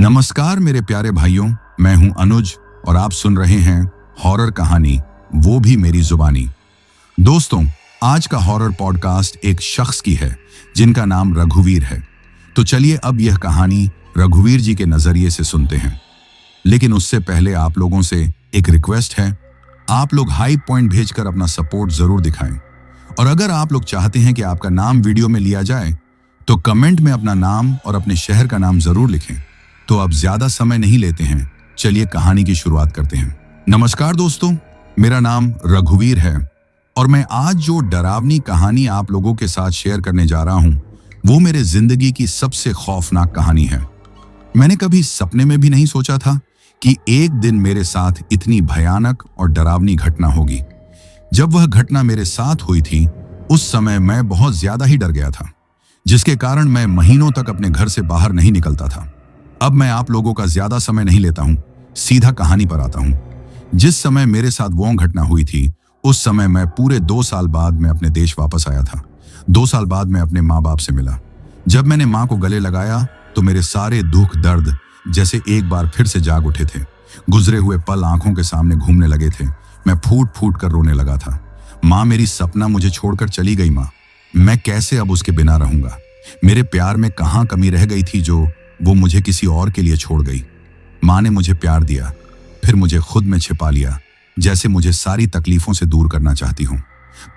नमस्कार मेरे प्यारे भाइयों, मैं हूं अनुज और आप सुन रहे हैं हॉरर कहानी, वो भी मेरी जुबानी। दोस्तों, आज का हॉरर पॉडकास्ट एक शख्स की है जिनका नाम रघुवीर है। तो चलिए अब यह कहानी रघुवीर जी के नजरिए से सुनते हैं। लेकिन उससे पहले आप लोगों से एक रिक्वेस्ट है, आप लोग हाई पॉइंट भेजकर अपना सपोर्ट जरूर दिखाएं। और अगर आप लोग चाहते हैं कि आपका नाम वीडियो में लिया जाए तो कमेंट में अपना नाम और अपने शहर का नाम जरूर लिखें। तो अब ज्यादा समय नहीं लेते हैं, चलिए कहानी की शुरुआत करते हैं। नमस्कार दोस्तों, मेरा नाम रघुवीर है और मैं आज जो डरावनी कहानी आप लोगों के साथ शेयर करने जा रहा हूं वो मेरे जिंदगी की सबसे खौफनाक कहानी है। मैंने कभी सपने में भी नहीं सोचा था कि एक दिन मेरे साथ इतनी भयानक और डरावनी घटना होगी। जब वह घटना मेरे साथ हुई थी उस समय मैं बहुत ज्यादा ही डर गया था, जिसके कारण मैं महीनों तक अपने घर से बाहर नहीं निकलता था। अब मैं आप लोगों का ज्यादा समय नहीं लेता हूं, सीधा कहानी पर आता हूं। जिस समय मेरे साथ वो घटना हुई थी उस समय मैं पूरे 2 साल बाद मैं अपने देश वापस आया था। 2 साल बाद मैं अपने माँ बाप से मिला। जब मैंने माँ को गले लगाया तो मेरे सारे दुख दर्द जैसे एक बार फिर से जाग उठे थे। गुजरे हुए पल आंखों के सामने घूमने लगे थे। मैं फूट फूट कर रोने लगा था। माँ मेरी सपना मुझे छोड़कर चली गई। माँ, मैं कैसे अब उसके बिना रहूंगा? मेरे प्यार में कहाँ कमी रह गई थी जो वो मुझे किसी और के लिए छोड़ गई? माँ ने मुझे प्यार दिया, फिर मुझे खुद में छिपा लिया, जैसे मुझे सारी तकलीफों से दूर करना चाहती हूँ।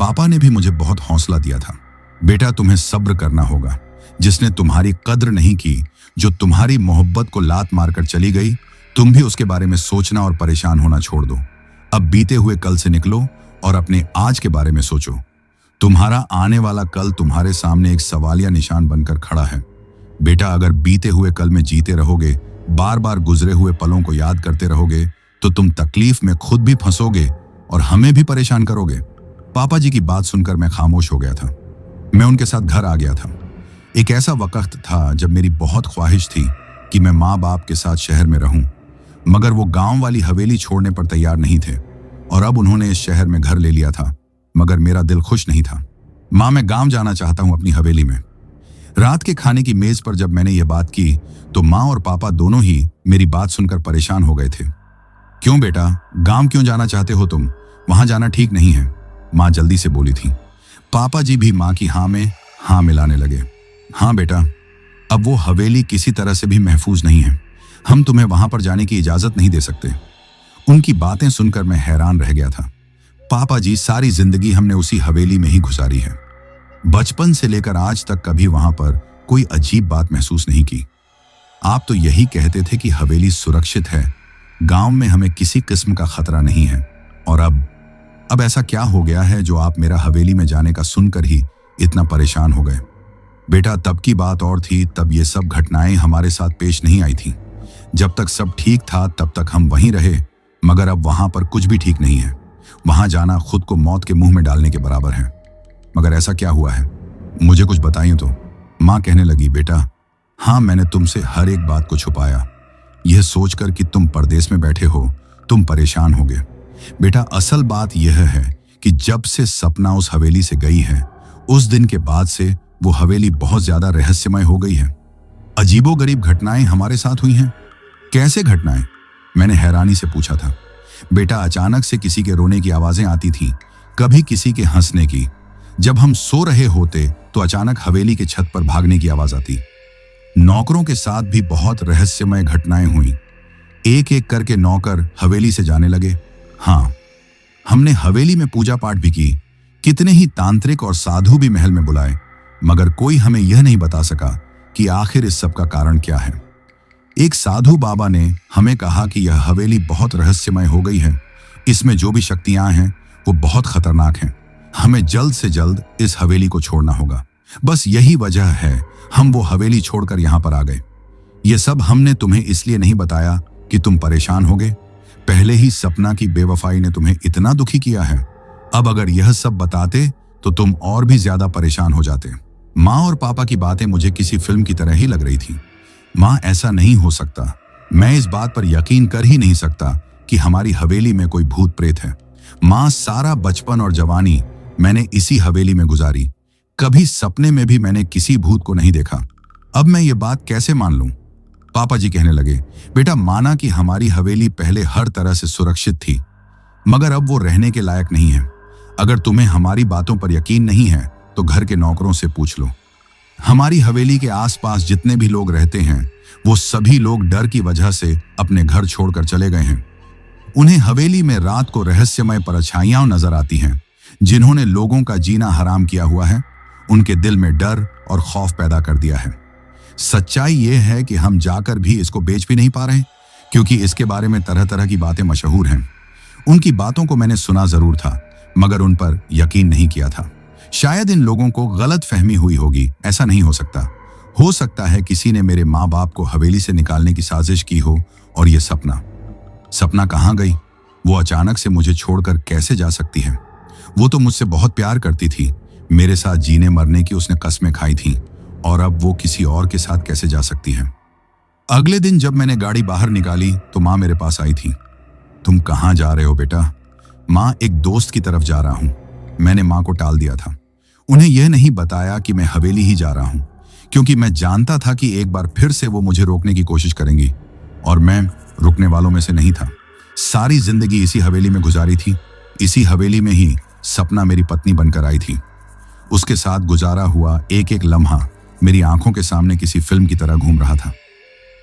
पापा ने भी मुझे बहुत हौसला दिया था, बेटा तुम्हें सब्र करना होगा। जिसने तुम्हारी कद्र नहीं की, जो तुम्हारी मोहब्बत को लात मारकर चली गई, तुम भी उसके बारे में सोचना और परेशान होना छोड़ दो। अब बीते हुए कल से निकलो और अपने आज के बारे में सोचो। तुम्हारा आने वाला कल तुम्हारे सामने एक सवालिया निशान बनकर खड़ा है। बेटा, अगर बीते हुए कल में जीते रहोगे, बार बार गुजरे हुए पलों को याद करते रहोगे, तो तुम तकलीफ में खुद भी फंसोगे और हमें भी परेशान करोगे। पापा जी की बात सुनकर मैं खामोश हो गया था। मैं उनके साथ घर आ गया था। एक ऐसा वक्त था जब मेरी बहुत ख्वाहिश थी कि मैं माँ बाप के साथ शहर में रहूं, मगर वो गांव वाली हवेली छोड़ने पर तैयार नहीं थे और अब उन्होंने इस शहर में घर ले लिया था, मगर मेरा दिल खुश नहीं था। माँ, मैं गांव जाना चाहता हूं अपनी हवेली में। रात के खाने की मेज पर जब मैंने ये बात की तो माँ और पापा दोनों ही मेरी बात सुनकर परेशान हो गए थे। क्यों बेटा, गांव क्यों जाना चाहते हो तुम? वहां जाना ठीक नहीं है, माँ जल्दी से बोली थी। पापा जी भी माँ की हाँ में हाँ मिलाने लगे। हाँ बेटा, अब वो हवेली किसी तरह से भी महफूज नहीं है। हम तुम्हें वहां पर जाने की इजाजत नहीं दे सकते। उनकी बातें सुनकर मैं हैरान रह गया था। पापा जी, सारी जिंदगी हमने उसी हवेली में ही गुजारी है। बचपन से लेकर आज तक कभी वहां पर कोई अजीब बात महसूस नहीं की। आप तो यही कहते थे कि हवेली सुरक्षित है, गांव में हमें किसी किस्म का खतरा नहीं है। और अब ऐसा क्या हो गया है जो आप मेरा हवेली में जाने का सुनकर ही इतना परेशान हो गए? बेटा, तब की बात और थी, तब ये सब घटनाएं हमारे साथ पेश नहीं आई थी। जब तक सब ठीक था तब तक हम वहीं रहे, मगर अब वहां पर कुछ भी ठीक नहीं है। वहां जाना खुद को मौत के मुंह में डालने के बराबर है। मगर ऐसा क्या हुआ है, मुझे कुछ बताइए तो। माँ कहने लगी, बेटा हाँ, मैंने तुमसे हर एक बात को छुपाया, यह सोचकर कि तुम परदेश में बैठे हो, तुम परेशान होगे। बेटा, असल बात यह है कि जब से सपना उस हवेली से गई है, उस दिन के बाद से वो हवेली बहुत ज्यादा रहस्यमय हो गई है। अजीबोगरीब घटनाएं हमारे साथ हुई हैं। कैसे घटनाएं? मैंने हैरानी से पूछा था। बेटा, अचानक से किसी के रोने की आवाजें आती थी, कभी किसी के हंसने की। जब हम सो रहे होते तो अचानक हवेली के छत पर भागने की आवाज आती। नौकरों के साथ भी बहुत रहस्यमय घटनाएं हुई। एक एक करके नौकर हवेली से जाने लगे। हाँ, हमने हवेली में पूजा पाठ भी की, कितने ही तांत्रिक और साधु भी महल में बुलाए, मगर कोई हमें यह नहीं बता सका कि आखिर इस सब का कारण क्या है। एक साधु बाबा ने हमें कहा कि यह हवेली बहुत रहस्यमय हो गई है, इसमें जो भी शक्तियां हैं वो बहुत खतरनाक हैं, हमें जल्द से जल्द इस हवेली को छोड़ना होगा। बस यही वजह है हम वो हवेली छोड़कर यहाँ पर आ गए। ये सब हमने तुम्हें इसलिए नहीं बताया कि तुम परेशान होगे। पहले ही सपना की बेवफाई ने तुम्हें इतना दुखी किया है, अब अगर यह सब बताते तो तुम और भी ज्यादा परेशान हो जाते। माँ और पापा की बातें मुझे किसी फिल्म की तरह ही लग रही थी। माँ, ऐसा नहीं हो सकता, मैं इस बात पर यकीन कर ही नहीं सकता कि हमारी हवेली में कोई भूत प्रेत है। माँ, सारा बचपन और जवानी मैंने इसी हवेली में गुजारी, कभी सपने में भी मैंने किसी भूत को नहीं देखा। अब मैं ये बात कैसे मान लूं? पापा जी कहने लगे, बेटा माना कि हमारी हवेली पहले हर तरह से सुरक्षित थी, मगर अब वो रहने के लायक नहीं है। अगर तुम्हें हमारी बातों पर यकीन नहीं है तो घर के नौकरों से पूछ लो। हमारी हवेली के आसपास जितने भी लोग रहते हैं वो सभी लोग डर की वजह से अपने घर छोड़कर चले गए हैं। उन्हें हवेली में रात को रहस्यमय परछाइयां नजर आती हैं। जिन्होंने लोगों का जीना हराम किया हुआ है, उनके दिल में डर और खौफ पैदा कर दिया है। सच्चाई यह है कि हम जाकर भी इसको बेच भी नहीं पा रहे, क्योंकि इसके बारे में तरह तरह की बातें मशहूर हैं। उनकी बातों को मैंने सुना जरूर था, मगर उन पर यकीन नहीं किया था। शायद इन लोगों को गलत फहमी हुई होगी। ऐसा नहीं हो सकता है किसी ने मेरे माँ बाप को हवेली से निकालने की साजिश की हो। और ये सपना कहाँ गई? वो अचानक से मुझे छोड़कर कैसे जा सकती है? वो तो मुझसे बहुत प्यार करती थी, मेरे साथ जीने मरने की उसने कस्में खाई थी, और अब वो किसी और के साथ कैसे जा सकती है? अगले दिन जब मैंने गाड़ी बाहर निकाली तो माँ मेरे पास आई थी। तुम कहाँ जा रहे हो बेटा? माँ, एक दोस्त की तरफ जा रहा हूं। मैंने माँ को टाल दिया था। उन्हें यह नहीं बताया कि मैं हवेली ही जा रहा हूं, क्योंकि मैं जानता था कि एक बार फिर से वो मुझे रोकने की कोशिश करेंगी, और मैं रुकने वालों में से नहीं था। सारी जिंदगी इसी हवेली में गुजारी थी। इसी हवेली में ही सपना मेरी पत्नी बनकर आई थी। उसके साथ गुजारा हुआ एक एक लम्हा मेरी आंखों के सामने किसी फिल्म की तरह घूम रहा था।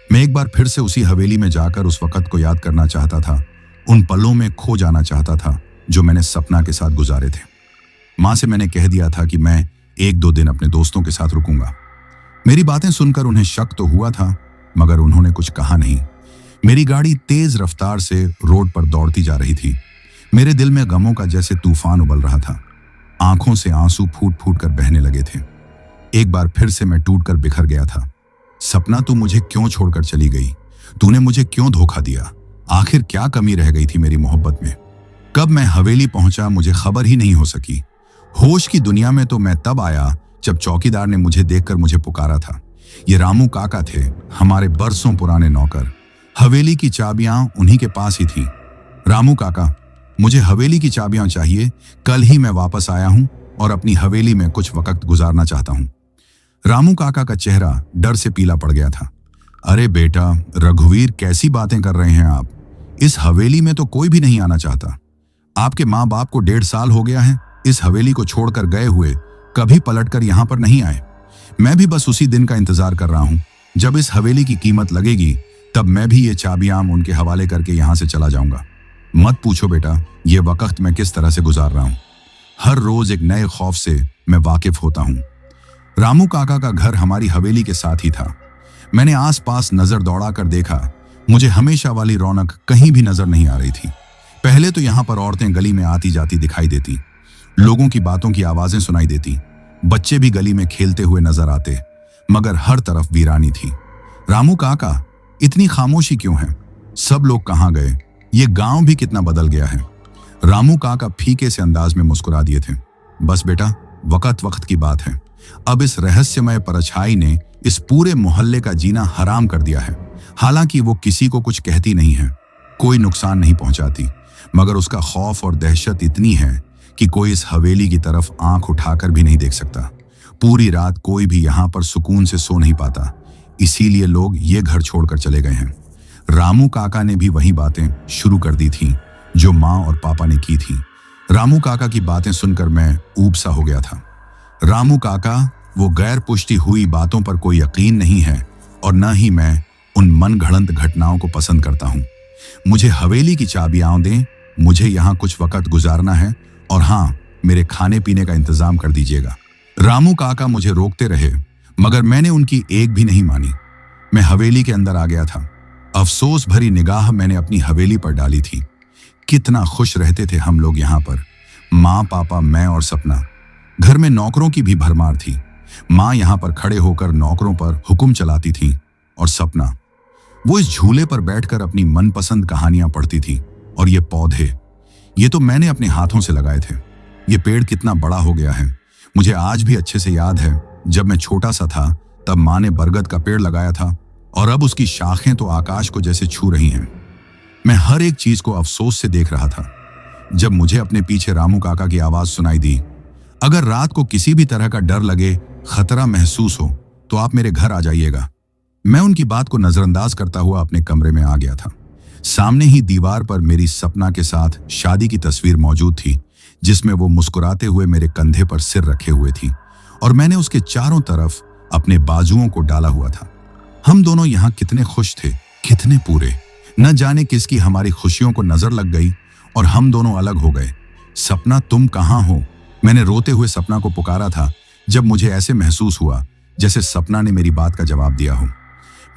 मैं एक बार फिर से उसी हवेली में जाकर उस वक्त को याद करना चाहता था, उन पलों में खो जाना चाहता था जो मैंने सपना के साथ गुजारे थे। माँ से मैंने कह दिया था कि मैं 1-2 दिन अपने दोस्तों के साथ रुकूंगा। मेरी बातें सुनकर उन्हें शक तो हुआ था, मगर उन्होंने कुछ कहा नहीं। मेरी गाड़ी तेज रफ्तार से रोड पर दौड़ती जा रही थी। मेरे दिल में गमों का जैसे तूफान उबल रहा था। आंखों से आंसू फूट फूट कर बहने लगे थे। एक बार फिर से मैं टूटकर बिखर गया था। सपना, तू मुझे क्यों छोड़कर चली गई? तूने मुझे क्यों धोखा दिया? आखिर क्या कमी रह गई थी मेरी मोहब्बत में? कब मैं हवेली पहुंचा मुझे खबर ही नहीं हो सकी। होश की दुनिया में तो मैं तब आया जब चौकीदार ने मुझे देखकर मुझे पुकारा था। ये रामू काका थे, हमारे बरसों पुराने नौकर। हवेली की चाबियां उन्हीं के पास ही थी। रामू काका, मुझे हवेली की चाबियां चाहिए। कल ही मैं वापस आया हूं और अपनी हवेली में कुछ वक्त गुजारना चाहता हूं। रामू काका का चेहरा डर से पीला पड़ गया था। अरे बेटा रघुवीर, कैसी बातें कर रहे हैं आप? इस हवेली में तो कोई भी नहीं आना चाहता। आपके माँ बाप को 1.5 साल हो गया है इस हवेली को छोड़कर गए हुए, कभी पलटकर यहाँ पर नहीं आए। मैं भी बस उसी दिन का इंतजार कर रहा हूँ जब इस हवेली की कीमत लगेगी, तब मैं भी ये चाबियां उनके हवाले करके यहाँ से चला जाऊंगा। मत पूछो बेटा, ये वक्त मैं किस तरह से गुजार रहा हूँ। हर रोज एक नए खौफ से मैं वाकिफ होता हूँ। रामू काका का घर हमारी हवेली के साथ ही था। मैंने आसपास नजर दौड़ाकर देखा, मुझे हमेशा वाली रौनक कहीं भी नजर नहीं आ रही थी। पहले तो यहाँ पर औरतें गली में आती जाती दिखाई देती, लोगों की बातों की आवाजें सुनाई देती, बच्चे भी गली में खेलते हुए नजर आते, मगर हर तरफ वीरानी थी। रामू काका, इतनी खामोशी क्यों है? सब लोग कहाँ गए? ये गांव भी कितना बदल गया है। रामू काका फीके से अंदाज में मुस्कुरा दिए थे। बस बेटा, वक्त की बात है। अब इस रहस्यमय परछाई ने इस पूरे मोहल्ले का जीना हराम कर दिया है। हालांकि वो किसी को कुछ कहती नहीं है, कोई नुकसान नहीं पहुंचाती, मगर उसका खौफ और दहशत इतनी है कि कोई इस हवेली की तरफ आंख उठाकर भी नहीं देख सकता। पूरी रात कोई भी यहाँ पर सुकून से सो नहीं पाता, इसीलिए लोग ये घर छोड़कर चले गए हैं। रामू काका ने भी वही बातें शुरू कर दी थी जो माँ और पापा ने की थी। रामू काका की बातें सुनकर मैं ऊब सा हो गया था। रामू काका, वो गैर पुष्टि हुई बातों पर कोई यकीन नहीं है, और न ही मैं उन मन घड़ंत घटनाओं को पसंद करता हूँ। मुझे हवेली की चाबियां दें, मुझे यहाँ कुछ वक्त गुजारना है, और हाँ, मेरे खाने पीने का इंतजाम कर दीजिएगा। रामू काका मुझे रोकते रहे, मगर मैंने उनकी एक भी नहीं मानी। मैं हवेली के अंदर आ गया था। अफसोस भरी निगाह मैंने अपनी हवेली पर डाली थी। कितना खुश रहते थे हम लोग यहाँ पर, माँ, पापा, मैं और सपना। घर में नौकरों की भी भरमार थी। माँ यहाँ पर खड़े होकर नौकरों पर हुक्म चलाती थी, और सपना, वो इस झूले पर बैठकर अपनी मनपसंद कहानियां पढ़ती थी। और ये पौधे, ये तो मैंने अपने हाथों से लगाए थे। ये पेड़ कितना बड़ा हो गया है। मुझे आज भी अच्छे से याद है, जब मैं छोटा सा था तब माँ ने बरगद का पेड़ लगाया था, और अब उसकी शाखें तो आकाश को जैसे छू रही हैं। मैं हर एक चीज को अफसोस से देख रहा था। जब मुझे अपने पीछे रामू काका की आवाज सुनाई दी, अगर रात को किसी भी तरह का डर लगे, खतरा महसूस हो, तो आप मेरे घर आ जाइएगा। मैं उनकी बात को नजरअंदाज करता हुआ अपने कमरे में आ गया था। सामने ही दीवार पर मेरी सपना के साथ शादी की तस्वीर मौजूद थी, जिसमें वो मुस्कुराते हुए मेरे कंधे पर सिर रखे हुए थी और मैंने उसके चारों तरफ अपने बाजुओं को डाला हुआ था। हम दोनों यहाँ कितने खुश थे, कितने पूरे। न जाने किसकी हमारी खुशियों को नजर लग गई और हम दोनों अलग हो गए। सपना, तुम कहाँ हो? मैंने रोते हुए सपना को पुकारा था जब मुझे ऐसे महसूस हुआ जैसे सपना ने मेरी बात का जवाब दिया हो।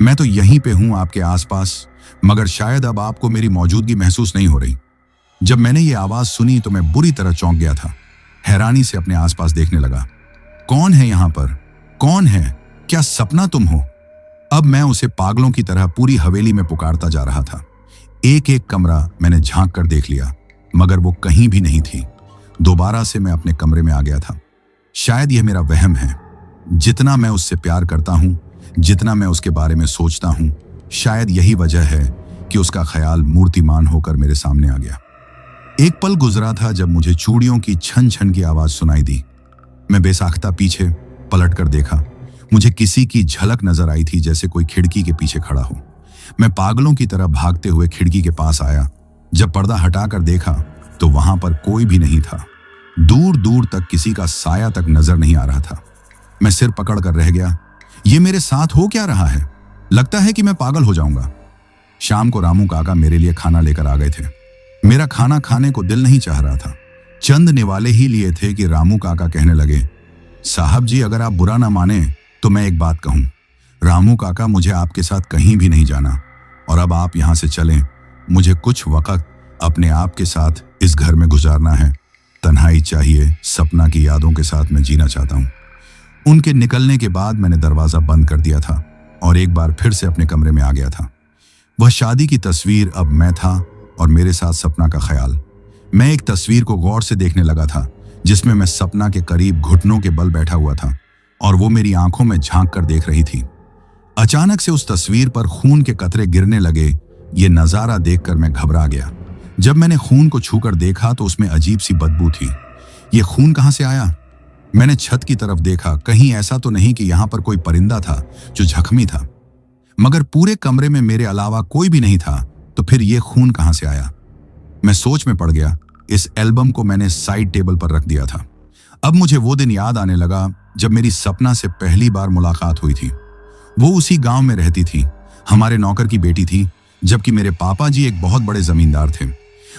मैं तो यहीं पे हूं, आपके आसपास, मगर शायद अब आपको मेरी मौजूदगी महसूस नहीं हो रही। जब मैंने ये आवाज सुनी तो मैं बुरी तरह चौंक गया था। हैरानी से अपने आसपास देखने लगा। कौन है यहाँ पर? कौन है? क्या सपना तुम हो? अब मैं उसे पागलों की तरह पूरी हवेली में पुकारता जा रहा था। एक एक कमरा मैंने झांक कर देख लिया, मगर वो कहीं भी नहीं थी। दोबारा से मैं अपने कमरे में आ गया था। शायद यह मेरा वहम है। जितना मैं उससे प्यार करता हूं, जितना मैं उसके बारे में सोचता हूं, शायद यही वजह है कि उसका ख्याल मूर्तिमान होकर मेरे सामने आ गया। एक पल गुजरा था जब मुझे चूड़ियों की छन छन की आवाज सुनाई दी। मैं बेसाख्ता पीछे पलट कर देखा। मुझे किसी की झलक नजर आई थी, जैसे कोई खिड़की के पीछे खड़ा हो। मैं पागलों की तरह भागते हुए खिड़की के पास आया। जब पर्दा हटाकर देखा तो वहां पर कोई भी नहीं था। दूर दूर तक किसी का साया तक नजर नहीं आ रहा था। मैं सिर पकड़ कर रह गया। ये मेरे साथ हो क्या रहा है? लगता है कि मैं पागल हो जाऊंगा। शाम को रामू काका मेरे लिए खाना लेकर आ गए थे। मेरा खाना खाने को दिल नहीं चाह रहा था। चंद निवाले ही लिए थे कि रामू काका कहने लगे, साहब जी, अगर आप बुरा ना माने तो मैं एक बात कहूं। रामू काका, मुझे आपके साथ कहीं भी नहीं जाना और अब आप यहां से चलें। मुझे कुछ वक्त अपने आप के साथ इस घर में गुजारना है। तन्हाई चाहिए, सपना की यादों के साथ मैं जीना चाहता हूं। उनके निकलने के बाद मैंने दरवाजा बंद कर दिया था और एक बार फिर से अपने कमरे में आ गया था। वह शादी की तस्वीर अब मैं था और मेरे साथ सपना का ख्याल। मैं एक तस्वीर को गौर से देखने लगा था जिसमें मैं सपना के करीब घुटनों के बल बैठा हुआ था और वो मेरी आंखों में झांक कर देख रही थी। अचानक से उस तस्वीर पर खून के कतरे गिरने लगे। ये नजारा देखकर मैं घबरा गया। जब मैंने खून को छूकर देखा तो उसमें अजीब सी बदबू थी। ये खून कहां से आया? मैंने छत की तरफ देखा। कहीं ऐसा तो नहीं कि यहां पर कोई परिंदा था जो जख्मी था, मगर पूरे कमरे में मेरे अलावा कोई भी नहीं था। तो फिर ये खून कहां से आया? मैं सोच में पड़ गया। इस एल्बम को मैंने साइड टेबल पर रख दिया था। अब मुझे वो दिन याद आने लगा जब मेरी सपना से पहली बार मुलाकात हुई थी। वो उसी गांव में रहती थी, हमारे नौकर की बेटी थी, जबकि मेरे पापा जी एक बहुत बड़े जमींदार थे।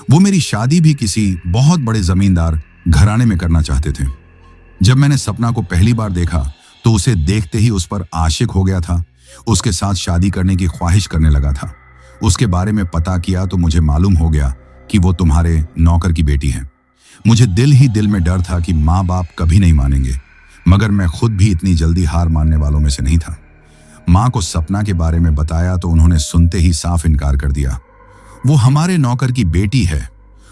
वो मेरी शादी भी किसी बहुत बड़े जमींदार घराने में करना चाहते थे। जब मैंने सपना को पहली बार देखा तो उसे देखते ही उस पर आशिक हो गया था। उसके साथ शादी करने की ख्वाहिश करने लगा था। उसके बारे में पता किया तो मुझे मालूम हो गया कि वो तुम्हारे नौकर की बेटी है। मुझे दिल ही दिल में डर था कि माँ बाप कभी नहीं मानेंगे, मगर मैं खुद भी इतनी जल्दी हार मानने वालों में से नहीं था। माँ को सपना के बारे में बताया तो उन्होंने सुनते ही साफ इनकार कर दिया। वो हमारे नौकर की बेटी है,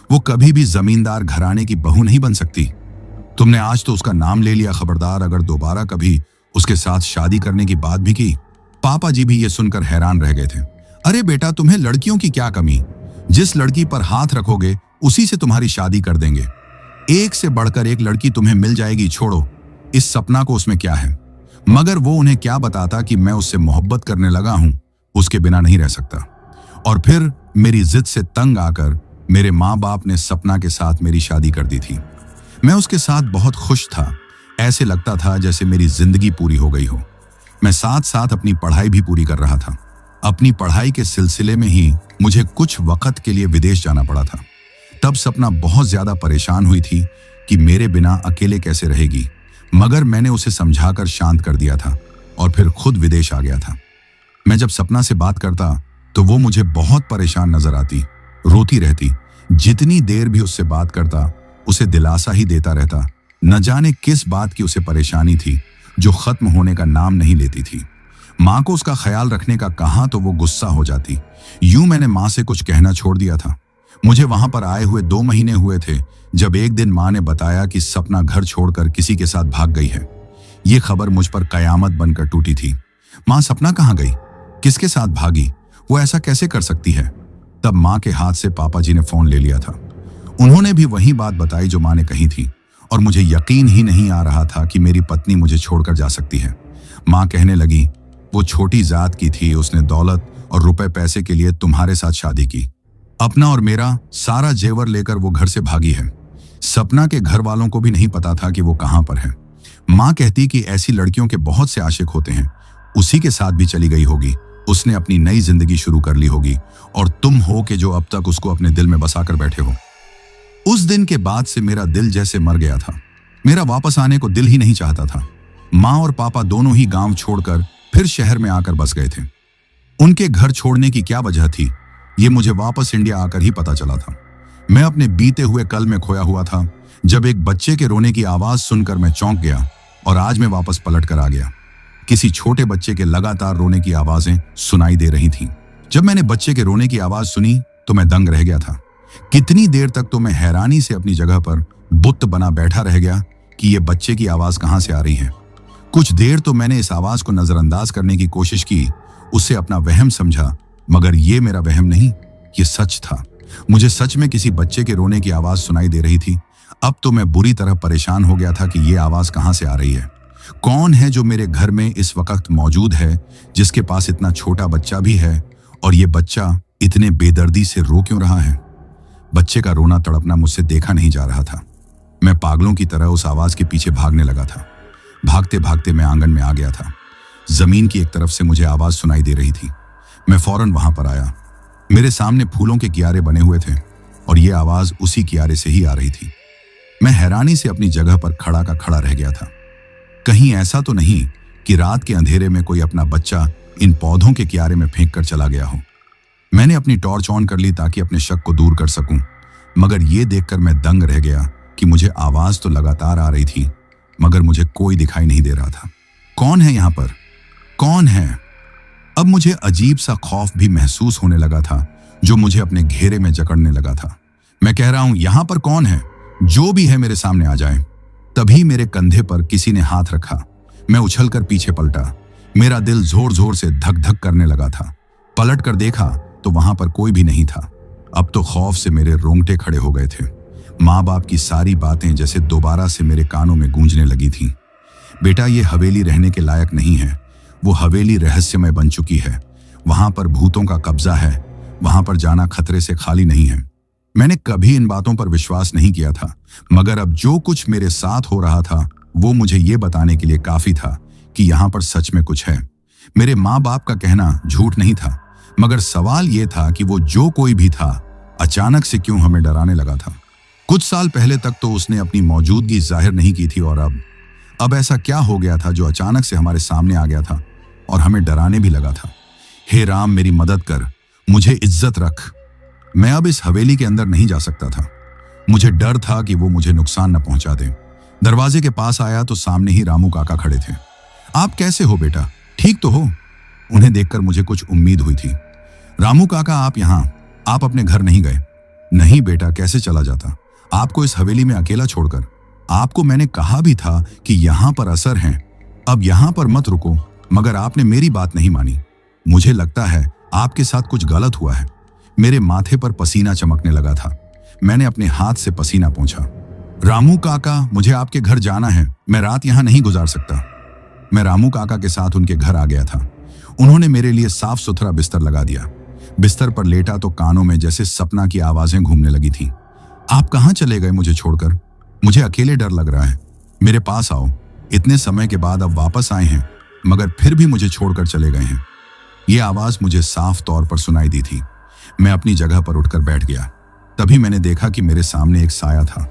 वो कभी भी जमींदार घराने की बहू नहीं बन सकती। तुमने आज तो उसका नाम ले लिया, खबरदार अगर दोबारा कभी उसके साथ शादी करने की बात भी की। पापा जी भी ये सुनकर हैरान रह गए थे। अरे बेटा, तुम्हें लड़कियों की क्या कमी? जिस लड़की पर हाथ रखोगे उसी से तुम्हारी शादी कर देंगे। एक से बढ़कर एक लड़की तुम्हें मिल जाएगी। छोड़ो इस सपना को, उसमें क्या है? मगर वो उन्हें क्या बताता कि मैं उससे मोहब्बत करने लगा हूं, उसके बिना नहीं रह सकता। और फिर मेरी जिद से तंग आकर मेरे माँ बाप ने सपना के साथ मेरी शादी कर दी थी। मैं उसके साथ बहुत खुश था। ऐसे लगता था जैसे मेरी जिंदगी पूरी हो गई हो। मैं साथ साथ अपनी पढ़ाई भी पूरी कर रहा था। अपनी पढ़ाई के सिलसिले में ही मुझे कुछ वक्त के लिए विदेश जाना पड़ा था। तब सपना बहुत ज्यादा परेशान हुई थी कि मेरे बिना अकेले कैसे रहेगी, मगर मैंने उसे समझाकर शांत कर दिया था और फिर खुद विदेश आ गया था। मैं जब सपना से बात करता तो वो मुझे बहुत परेशान नजर आती, रोती रहती। जितनी देर भी उससे बात करता उसे दिलासा ही देता रहता। न जाने किस बात की उसे परेशानी थी जो खत्म होने का नाम नहीं लेती थी। माँ को उसका ख्याल रखने का कहा तो वो गुस्सा हो जाती। यूं मैंने माँ से कुछ कहना छोड़ दिया था। मुझे वहां पर आए हुए 2 महीने हुए थे जब एक दिन माँ ने बताया कि सपना घर छोड़कर किसी के साथ भाग गई है। ये खबर मुझ पर कयामत बनकर टूटी थी। माँ, सपना कहाँ गई? किसके साथ भागी? वो ऐसा कैसे कर सकती है? तब माँ के हाथ से पापा जी ने फोन ले लिया था। उन्होंने भी वही बात बताई जो माँ ने कही थी और मुझे यकीन ही नहीं आ रहा था कि मेरी पत्नी मुझे छोड़कर जा सकती है। माँ कहने लगी, वो छोटी जात की थी, उसने दौलत और रुपए पैसे के लिए तुम्हारे साथ शादी की। अपना और मेरा सारा जेवर लेकर वो घर से भागी है। सपना के घर वालों को भी नहीं पता था कि वो कहां पर है। माँ कहती कि ऐसी लड़कियों के बहुत से आशिक होते हैं, उसी के साथ भी चली गई होगी। उसने अपनी नई जिंदगी शुरू कर ली होगी और तुम हो कि जो अब तक उसको अपने दिल में बसाकर बैठे हो। उस दिन के बाद से मेरा दिल जैसे मर गया था। मेरा वापस आने को दिल ही नहीं चाहता था। माँ और पापा दोनों ही गांव छोड़कर फिर शहर में आकर बस गए थे। उनके घर छोड़ने की क्या वजह थी, ये मुझे वापस इंडिया आकर ही पता चला था। मैं अपने बीते हुए कल में खोया हुआ था, जब एक बच्चे के रोने की आवाज सुनकर मैं चौंक गया और आज मैं वापस पलट कर आ गया। किसी छोटे बच्चे के लगातार रोने की आवाजें सुनाई दे रही थीं। जब मैंने बच्चे के रोने की आवाज सुनी तो मैं दंग रह गया था। कितनी देर तक तो मैं हैरानी से अपनी जगह पर बुत बना बैठा रह गया कि ये बच्चे की आवाज कहां से आ रही है। कुछ देर तो मैंने इस आवाज को नजरअंदाज करने की कोशिश की, उसे अपना वहम समझा, मगर ये मेरा वहम नहीं, ये सच था। मुझे सच में किसी बच्चे के रोने की आवाज सुनाई दे रही थी। अब तो मैं बुरी तरह परेशान हो गया था कि ये आवाज कहां से आ रही है। कौन है जो मेरे घर में इस वक्त मौजूद है, जिसके पास इतना छोटा बच्चा भी है, और ये बच्चा इतने बेदर्दी से रो क्यों रहा है। बच्चे का रोना तड़पना मुझसे देखा नहीं जा रहा था। मैं पागलों की तरह उस आवाज के पीछे भागने लगा था। भागते भागते मैं आंगन में आ गया था। जमीन की एक तरफ से मुझे आवाज सुनाई दे रही थी। मैं फौरन वहां पर आया। मेरे सामने फूलों के कियारे बने हुए थे और ये आवाज उसी कियारे से ही आ रही थी। मैं हैरानी से अपनी जगह पर खड़ा का खड़ा रह गया था। कहीं ऐसा तो नहीं कि रात के अंधेरे में कोई अपना बच्चा इन पौधों के कियारे में फेंक कर चला गया हो। मैंने अपनी टॉर्च ऑन कर ली ताकि अपने शक को दूर कर सकूं, मगर यह देखकर मैं दंग रह गया कि मुझे आवाज तो लगातार आ रही थी, मगर मुझे कोई दिखाई नहीं दे रहा था। कौन है यहां पर? कौन है? अब मुझे अजीब सा खौफ भी महसूस होने लगा था, जो मुझे अपने घेरे में जकड़ने लगा था। मैं कह रहा हूं, यहां पर कौन है? जो भी है मेरे सामने आ जाए। तभी मेरे कंधे पर किसी ने हाथ रखा। मैं उछलकर पीछे पलटा। मेरा दिल जोर जोर से धक धक करने लगा था। पलट कर देखा तो वहां पर कोई भी नहीं था। अब तो खौफ से मेरे रोंगटे खड़े हो गए थे। माँ बाप की सारी बातें जैसे दोबारा से मेरे कानों में गूंजने लगी थीं। बेटा, ये हवेली रहने के लायक नहीं है। वो हवेली रहस्यमय बन चुकी है। वहां पर भूतों का कब्जा है। वहां पर जाना खतरे से खाली नहीं है। मैंने कभी इन बातों पर विश्वास नहीं किया था, मगर अब जो कुछ मेरे साथ हो रहा था वो मुझे ये बताने के लिए काफी था कि यहाँ पर सच में कुछ है। मेरे माँ बाप का कहना झूठ नहीं था, मगर सवाल ये था कि वो जो कोई भी था अचानक से क्यों हमें डराने लगा था। कुछ साल पहले तक तो उसने अपनी मौजूदगी जाहिर नहीं की थी, और अब ऐसा क्या हो गया था जो अचानक से हमारे सामने आ गया था और हमें डराने भी लगा था। हे राम, मेरी मदद कर, मुझे इज्जत रख। मैं अब इस हवेली के अंदर नहीं जा सकता था। मुझे डर था कि वो मुझे नुकसान न पहुंचा दे। दरवाजे के पास आया तो सामने ही रामू काका खड़े थे। आप कैसे हो बेटा, ठीक तो हो? उन्हें देखकर मुझे कुछ उम्मीद हुई थी। रामू काका, आप यहाँ? आप अपने घर नहीं गए? नहीं बेटा, कैसे चला जाता आपको इस हवेली में अकेला छोड़कर। आपको मैंने कहा भी था कि यहाँ पर असर है, अब यहाँ पर मत रुको, मगर आपने मेरी बात नहीं मानी। मुझे लगता है आपके साथ कुछ गलत हुआ है। मेरे माथे पर पसीना चमकने लगा था। मैंने अपने हाथ से पसीना पोंछा। रामू काका, मुझे आपके घर जाना है, मैं रात यहाँ नहीं गुजार सकता। मैं रामू काका के साथ उनके घर आ गया था। उन्होंने मेरे लिए साफ सुथरा बिस्तर लगा दिया। बिस्तर पर लेटा तो कानों में जैसे सपना की आवाजें घूमने लगी थी। आप कहाँ चले गए मुझे छोड़कर? मुझे अकेले डर लग रहा है। मेरे पास आओ। इतने समय के बाद अब वापस आए हैं, मगर फिर भी मुझे छोड़कर चले गए हैं। ये आवाज मुझे साफ तौर पर सुनाई दी थी। मैं अपनी जगह पर उठकर बैठ गया। तभी मैंने देखा कि मेरे सामने एक साया था,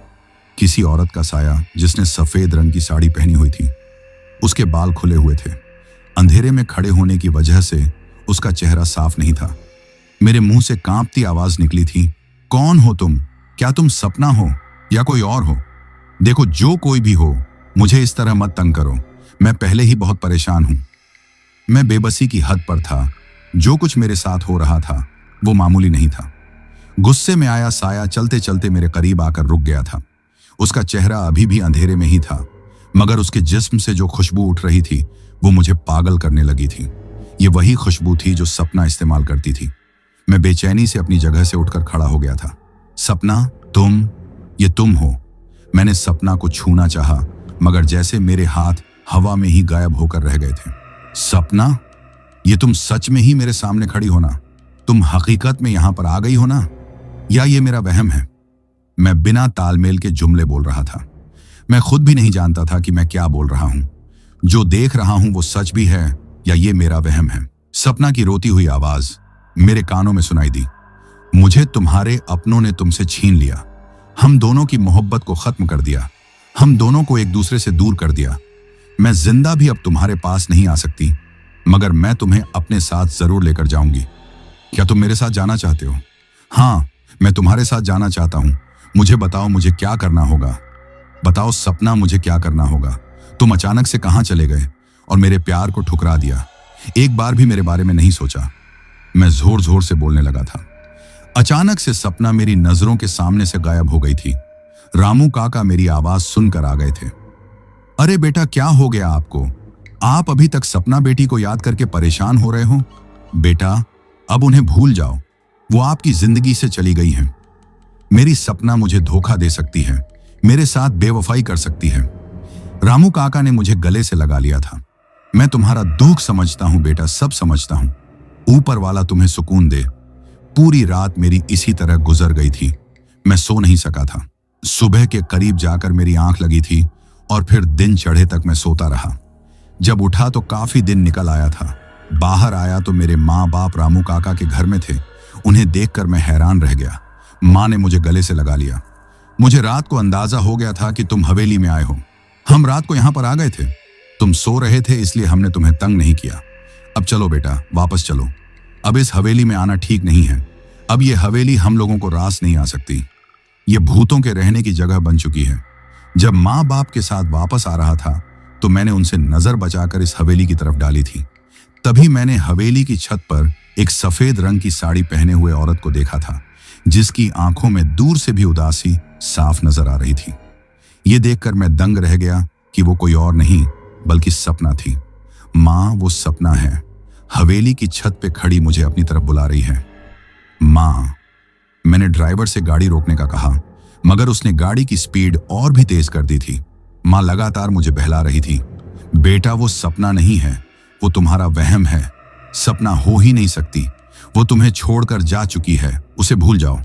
किसी औरत का साया जिसने सफेद रंग की साड़ी पहनी हुई थी। उसके बाल खुले हुए थे। अंधेरे में खड़े होने की वजह से उसका चेहरा साफ नहीं था। मेरे मुंह से कांपती आवाज निकली थी, कौन हो तुम? क्या तुम सपना हो या कोई और हो? देखो, जो कोई भी हो, मुझे इस तरह मत तंग करो। मैं पहले ही बहुत परेशान हूं। मैं बेबसी की हद पर था। जो कुछ मेरे साथ हो रहा था वो मामूली नहीं था। गुस्से में आया साया चलते चलते मेरे करीब आकर रुक गया था। उसका चेहरा अभी भी अंधेरे में ही था, मगर उसके जिस्म से जो खुशबू उठ रही थी वो मुझे पागल करने लगी थी। ये वही खुशबू थी जो सपना इस्तेमाल करती थी। मैं बेचैनी से अपनी जगह से उठकर खड़ा हो गया था। सपना, तुम, ये तुम हो। मैंने सपना को छूना चाहा, मगर जैसे मेरे हाथ हवा में ही गायब होकर रह गए थे। सपना, ये तुम सच में ही मेरे सामने खड़ी हो ना? तुम हकीकत में यहां पर आ गई हो ना? या ये मेरा वहम है? मैं बिना तालमेल के जुमले बोल रहा था। मैं खुद भी नहीं जानता था कि मैं क्या बोल रहा हूं। जो देख रहा हूं वो सच भी है या ये मेरा वहम है। सपना की रोती हुई आवाज मेरे कानों में सुनाई दी। मुझे तुम्हारे अपनों ने तुमसे छीन लिया। हम दोनों की मोहब्बत को खत्म कर दिया। हम दोनों को एक दूसरे से दूर कर दिया। मैं जिंदा भी अब तुम्हारे पास नहीं आ सकती, मगर मैं तुम्हें अपने साथ जरूर लेकर जाऊंगी। क्या तुम मेरे साथ जाना चाहते हो? हाँ, मैं तुम्हारे साथ जाना चाहता हूं। मुझे बताओ, मुझे क्या करना होगा? बताओ सपना, मुझे क्या करना होगा? तुम अचानक से कहां चले गए और मेरे प्यार को ठुकरा दिया? एक बार भी मेरे बारे में नहीं सोचा। मैं जोर जोर से बोलने लगा था। अचानक से सपना मेरी नजरों के सामने से गायब हो गई थी। रामू काका मेरी आवाज सुनकर आ गए थे। अरे बेटा, क्या हो गया आपको? आप अभी तक सपना बेटी को याद करके परेशान हो रहे हो? बेटा, अब उन्हें भूल जाओ। वो आपकी जिंदगी से चली गई हैं। मेरी सपना मुझे धोखा दे सकती है, मेरे साथ बेवफाई कर सकती है। रामू काका ने मुझे गले से लगा लिया था। मैं तुम्हारा दुख समझता हूं बेटा, सब समझता हूं। ऊपर वाला तुम्हें सुकून दे। पूरी रात मेरी इसी तरह गुजर गई थी। मैं सो नहीं सका था। सुबह के करीब जाकर मेरी आंख लगी थी और फिर दिन चढ़े तक मैं सोता रहा। जब उठा तो काफी दिन निकल आया था। बाहर आया तो मेरे माँ बाप रामू काका के घर में थे। उन्हें देखकर मैं हैरान रह गया। माँ ने मुझे गले से लगा लिया। मुझे रात को अंदाजा हो गया था कि तुम हवेली में आए हो। हम रात को यहां पर आ गए थे। तुम सो रहे थे, इसलिए हमने तुम्हें तंग नहीं किया। अब चलो बेटा, वापस चलो। अब इस हवेली में आना ठीक नहीं है। अब ये हवेली हम लोगों को रास नहीं आ सकती। ये भूतों के रहने की जगह बन चुकी है। जब माँ बाप के साथ वापस आ रहा था तो मैंने उनसे नजर बचाकर इस हवेली की तरफ डाली थी। तभी मैंने हवेली की छत पर एक सफेद रंग की साड़ी पहने हुए औरत को देखा था, जिसकी आंखों में दूर से भी उदासी साफ नजर आ रही थी। ये देखकर मैं दंग रह गया कि वो कोई और नहीं बल्कि सपना थी। माँ, वो सपना है। हवेली की छत पे खड़ी मुझे अपनी तरफ बुला रही है। माँ, मैंने ड्राइवर से गाड़ी रोकने का कहा, मगर उसने गाड़ी की स्पीड और भी तेज कर दी थी। माँ लगातार मुझे बहला रही थी। बेटा, वो सपना नहीं है, वो तुम्हारा वहम है। सपना हो ही नहीं सकती। वो तुम्हें छोड़कर जा चुकी है, उसे भूल जाओ।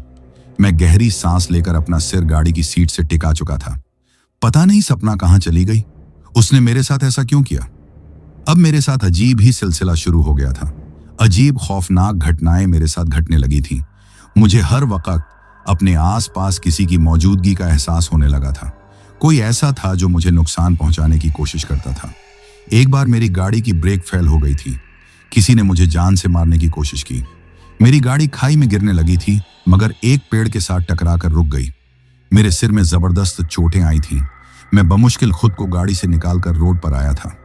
मैं गहरी सांस लेकर अपना सिर गाड़ी की सीट से टिका चुका था। पता नहीं सपना कहां चली गई। उसने मेरे साथ ऐसा क्यों किया? अब मेरे साथ अजीब ही सिलसिला शुरू हो गया था। अजीब खौफनाक घटनाएं मेरे साथ घटने लगी थी। मुझे हर वक्त अपने आसपास किसी की मौजूदगी का एहसास होने लगा था। कोई ऐसा था जो मुझे नुकसान पहुंचाने की कोशिश करता था। एक बार मेरी गाड़ी की ब्रेक फेल हो गई थी। किसी ने मुझे जान से मारने की कोशिश की। मेरी गाड़ी खाई में गिरने लगी थी, मगर एक पेड़ के साथ टकराकर रुक गई। मेरे सिर में जबरदस्त चोटें आई थीं। मैं बमुश्किल खुद को गाड़ी से निकालकर रोड पर आया था।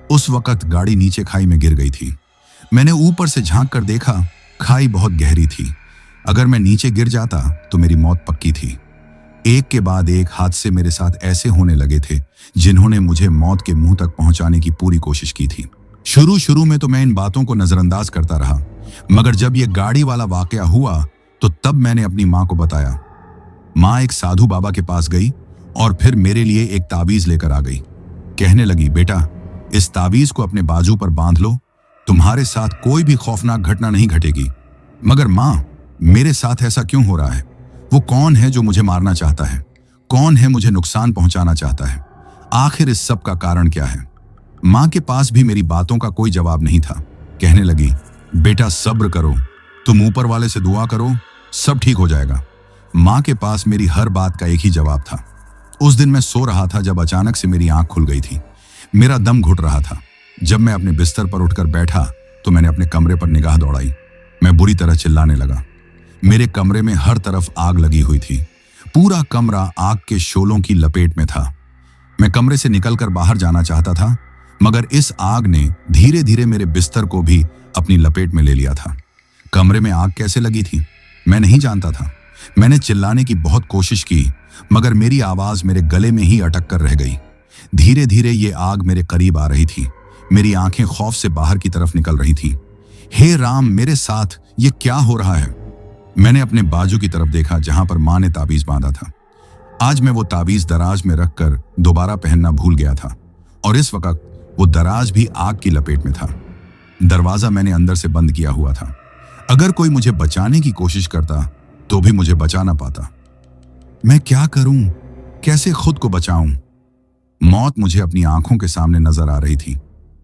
उस वक्त गाड़ी नीचे खाई में गिर गई थी। मैंने ऊपर से झांक कर देखा, खाई बहुत गहरी थी। अगर मैं नीचे गिर जाता तो मेरी मौत पक्की थी। एक के बाद एक हादसे मेरे साथ ऐसे होने लगे थे जिन्होंने मुझे मौत के मुंह तक पहुंचाने की पूरी कोशिश की थी। शुरू में तो मैं इन बातों को नजरअंदाज करता रहा, मगर जब यह गाड़ी वाला वाकया हुआ तो तब मैंने अपनी माँ को बताया। माँ एक साधु बाबा के पास गई और फिर मेरे लिए एक ताबीज लेकर आ गई। कहने लगी, बेटा, इस ताबीज को अपने बाजू पर बांध लो, तुम्हारे साथ कोई भी खौफनाक घटना नहीं घटेगी। मगर माँ, मेरे साथ ऐसा क्यों हो रहा है? वो कौन है जो मुझे मारना चाहता है? कौन है मुझे नुकसान पहुंचाना चाहता है? आखिर इस सब का कारण क्या है? माँ के पास भी मेरी बातों का कोई जवाब नहीं था। कहने लगी, बेटा सब्र करो, तुम ऊपर वाले से दुआ करो, सब ठीक हो जाएगा। माँ के पास मेरी हर बात का एक ही जवाब था। उस दिन मैं सो रहा था जब अचानक से मेरी आंख खुल गई थी। मेरा दम घुट रहा था। जब मैं अपने बिस्तर पर उठकर बैठा तो मैंने अपने कमरे पर निगाह दौड़ाई। मैं बुरी तरह चिल्लाने लगा। मेरे कमरे में हर तरफ आग लगी हुई थी। पूरा कमरा आग के शोलों की लपेट में था। मैं कमरे से निकलकर बाहर जाना चाहता था, मगर इस आग ने धीरे धीरे मेरे बिस्तर को भी अपनी लपेट में ले लिया था। कमरे में आग कैसे लगी थी मैं नहीं जानता था। मैंने चिल्लाने की बहुत कोशिश की, मगर मेरी आवाज मेरे गले में ही अटक कर रह गई। धीरे धीरे ये आग मेरे करीब आ रही थी। मेरी आंखें खौफ से बाहर की तरफ निकल रही थीं। हे राम, मेरे साथ ये क्या हो रहा है? मैंने अपने बाजू की तरफ देखा जहां पर माँ ने ताबीज बांधा था। आज मैं वो ताबीज दराज में रखकर दोबारा पहनना भूल गया था और इस वक्त वो दराज भी आग की लपेट में था। दरवाजा मैंने अंदर से बंद किया हुआ था। अगर कोई मुझे बचाने की कोशिश करता तो भी मुझे बचा ना पाता। मैं क्या करूं? कैसे खुद को बचाऊं? मौत मुझे अपनी आंखों के सामने नजर आ रही थी।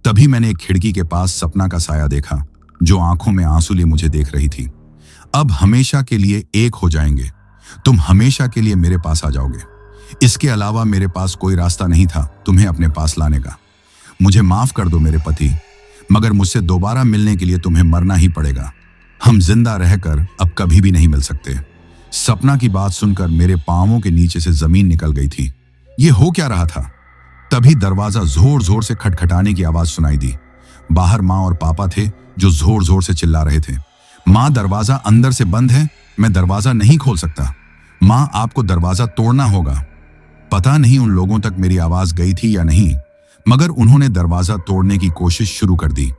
तभी मैंने एक खिड़की के पास सपना का साया देखा, जो आंखों में आंसू लिए मुझे देख रही थी। अब हमेशा के लिए एक हो जाएंगे, तुम हमेशा के लिए मेरे पास आ जाओगे। इसके अलावा मेरे पास कोई रास्ता नहीं था तुम्हें अपने पास लाने का। मुझे माफ कर दो मेरे पति, मगर मुझसे दोबारा मिलने के लिए तुम्हें मरना ही पड़ेगा। हम जिंदा रहकर अब कभी भी नहीं मिल सकते। सपना की बात सुनकर मेरे पांवों के नीचे से जमीन निकल गई थी। ये हो क्या रहा था? तभी दरवाजा जोर जोर से खटखटाने की आवाज सुनाई दी। बाहर माँ और पापा थे जो जोर जोर से चिल्ला रहे थे, माँ दरवाजा अंदर से बंद है, मैं दरवाजा नहीं खोल सकता। माँ आपको दरवाजा तोड़ना होगा। पता नहीं उन लोगों तक मेरी आवाज गई थी या नहीं, मगर उन्होंने दरवाजा तोड़ने की कोशिश शुरू कर दी।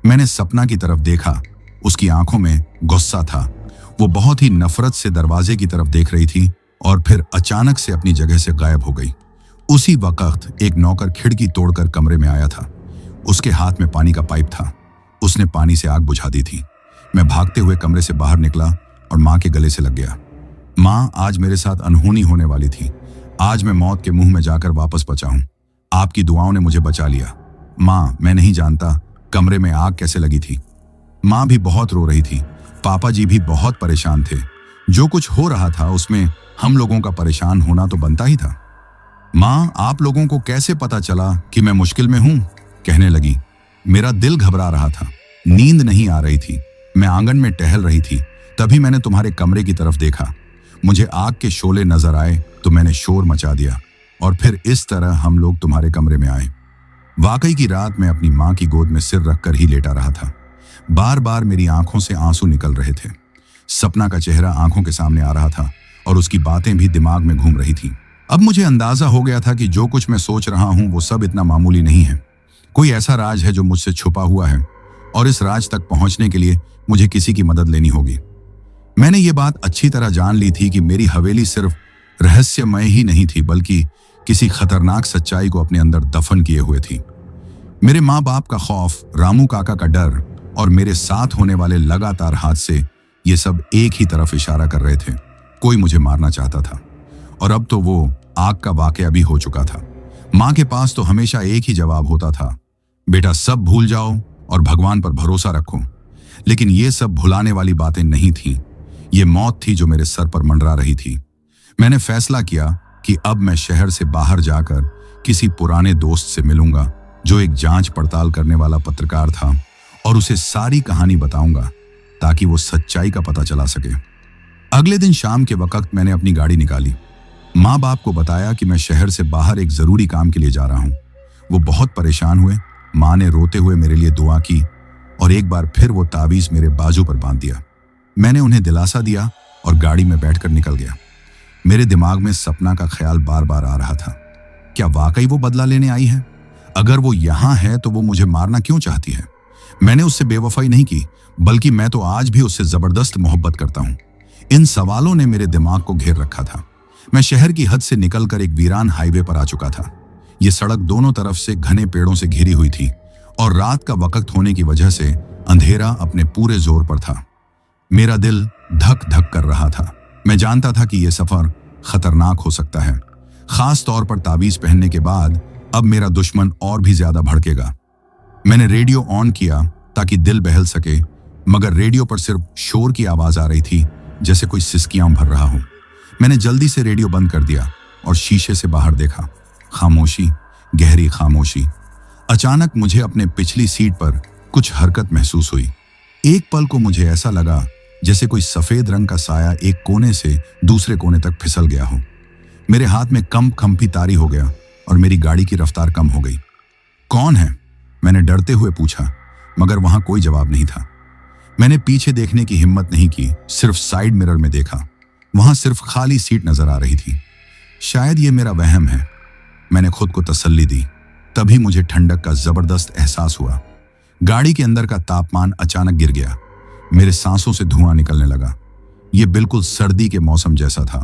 मैंने सपना की तरफ देखा। उसकी आंखों में गुस्सा था। वो बहुत ही नफरत से दरवाजे की तरफ देख रही थी और फिर अचानक से अपनी जगह से गायब हो गई। उसी वक्त एक नौकर खिड़की तोड़कर कमरे में आया था। उसके हाथ में पानी का पाइप था। उसने पानी से आग बुझा दी थी। मैं भागते हुए कमरे से बाहर निकला और माँ के गले से लग गया। माँ, आज मेरे साथ अनहोनी होने वाली थी। आज मैं मौत के मुंह में जाकर वापस बचा हूं। आपकी दुआओं ने मुझे बचा लिया। माँ, मैं नहीं जानता कमरे में आग कैसे लगी थी। माँ भी बहुत रो रही थी। पापा जी भी बहुत परेशान थे। जो कुछ हो रहा था उसमें हम लोगों का परेशान होना तो बनता ही था। माँ, आप लोगों को कैसे पता चला कि मैं मुश्किल में हूं? कहने लगी। मेरा दिल घबरा रहा था। नींद नहीं आ रही थी। मैं आंगन में टहल रही थी। तभी मैंने तुम्हारे कमरे की तरफ देखा। मुझे आग के शोले नजर आए तो मैंने शोर मचा दिया और फिर इस तरह हम लोग तुम्हारे कमरे में आए। वाकई की रात मैं अपनी माँ की गोद में सिर रखकर ही लेटा रहा था। बार बार मेरी आंखों से आंसू निकल रहे थे। सपना का चेहरा आंखों के सामने आ रहा था और उसकी बातें भी दिमाग में घूम रही थी। अब मुझे अंदाजा हो गया था कि जो कुछ मैं सोच रहा हूं वो सब इतना मामूली नहीं है। कोई ऐसा राज है जो मुझसे छुपा हुआ है और इस राज तक पहुंचने के लिए मुझे किसी की मदद लेनी होगी। मैंने ये बात अच्छी तरह जान ली थी कि मेरी हवेली सिर्फ रहस्यमय ही नहीं थी, बल्कि किसी खतरनाक सच्चाई को अपने अंदर दफन किए हुए थी। मेरे माँ बाप का खौफ, रामू काका का डर और मेरे साथ होने वाले लगातार हादसे, ये सब एक ही तरफ इशारा कर रहे थे। कोई मुझे मारना चाहता था और अब तो वो आग का वाकया भी हो चुका था। माँ के पास तो हमेशा एक ही जवाब होता था, बेटा सब भूल जाओ और भगवान पर भरोसा रखो। लेकिन ये सब भुलाने वाली बातें नहीं थीं। ये मौत थी जो मेरे सर पर मंडरा रही थी। मैंने फैसला किया कि अब मैं शहर से बाहर जाकर किसी पुराने दोस्त से मिलूंगा जो एक जांच पड़ताल करने वाला पत्रकार था और उसे सारी कहानी बताऊंगा ताकि वो सच्चाई का पता चला सके। अगले दिन शाम के वक्त मैंने अपनी गाड़ी निकाली। माँ बाप को बताया कि मैं शहर से बाहर एक जरूरी काम के लिए जा रहा हूँ। वो बहुत परेशान हुए। माँ ने रोते हुए मेरे लिए दुआ की और एक बार फिर वो ताबीज मेरे बाजू पर बांध दिया। मैंने उन्हें दिलासा दिया और गाड़ी में बैठकर निकल गया। मेरे दिमाग में सपना का ख्याल बार बार आ रहा था। क्या वाकई वो बदला लेने आई है? अगर वो यहाँ है तो वो मुझे मारना क्यों चाहती है? मैंने उससे बेवफाई नहीं की, बल्कि मैं तो आज भी उससे जबरदस्त मोहब्बत करता हूँ। इन सवालों ने मेरे दिमाग को घेर रखा था। मैं शहर की हद से निकलकर एक वीरान हाईवे पर आ चुका था। ये सड़क दोनों तरफ से घने पेड़ों से घिरी हुई थी और रात का वक्त होने की वजह से अंधेरा अपने पूरे जोर पर था। मेरा दिल धक धक कर रहा था। मैं जानता था कि यह सफर खतरनाक हो सकता है, खास तौर पर ताबीज पहनने के बाद। अब मेरा दुश्मन और भी ज्यादा भड़केगा। मैंने रेडियो ऑन किया ताकि दिल बहल सके, मगर रेडियो पर सिर्फ शोर की आवाज आ रही थी, जैसे कोई सिसकियां भर रहा हो। मैंने जल्दी से रेडियो बंद कर दिया और शीशे से बाहर देखा। खामोशी, गहरी खामोशी। अचानक मुझे अपने पिछली सीट पर कुछ हरकत महसूस हुई। एक पल को मुझे ऐसा लगा जैसे कोई सफेद रंग का साया एक कोने से दूसरे कोने तक फिसल गया हो। मेरे हाथ में कंपी तारी हो गया और मेरी गाड़ी की रफ्तार कम हो गई। कौन है? मैंने डरते हुए पूछा, मगर वहां कोई जवाब नहीं था। मैंने पीछे देखने की हिम्मत नहीं की, सिर्फ साइड मिरर में देखा। वहां सिर्फ खाली सीट नजर आ रही थी। शायद ये मेरा वहम है, मैंने खुद को तसल्ली दी। तभी मुझे ठंडक का जबरदस्त एहसास हुआ। गाड़ी के अंदर का तापमान अचानक गिर गया। मेरे सांसों से धुआं निकलने लगा। यह बिल्कुल सर्दी के मौसम जैसा था।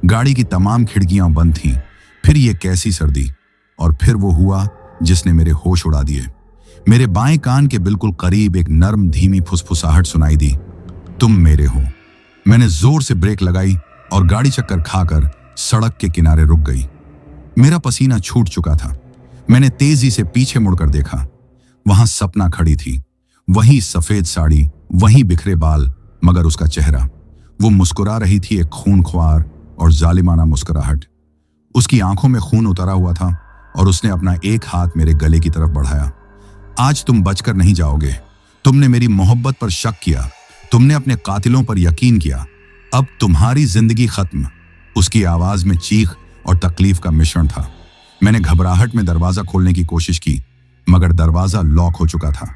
गाड़ी की तमाम खिड़कियां बंद थीं। फिर यह कैसी सर्दी? और फिर वो हुआ जिसने मेरे होश उड़ा दिए। मेरे बाएं कान के बिल्कुल करीब एक नर्म धीमी फुसफुसाहट सुनाई दी, तुम मेरे हो। मैंने जोर से ब्रेक लगाई और गाड़ी चक्कर खाकर सड़क के किनारे रुक गई। मेरा पसीना छूट चुका था। मैंने तेजी से पीछे मुड़कर देखा। वहां सपना खड़ी थी, वही सफेद साड़ी, वही बिखरे बाल, मगर उसका चेहरा। वो मुस्कुरा रही थी, एक खूनख्वार और जालिमाना मुस्कुराहट। उसकी आंखों में खून उतरा हुआ था और उसने अपना एक हाथ मेरे गले की तरफ बढ़ाया। आज तुम बचकर नहीं जाओगे। तुमने मेरी मोहब्बत पर शक किया, तुमने अपने कातिलों पर यकीन किया, अब तुम्हारी जिंदगी खत्म। उसकी आवाज में चीख और तकलीफ का मिश्रण था। मैंने घबराहट में दरवाजा खोलने की कोशिश की, मगर दरवाजा लॉक हो चुका था।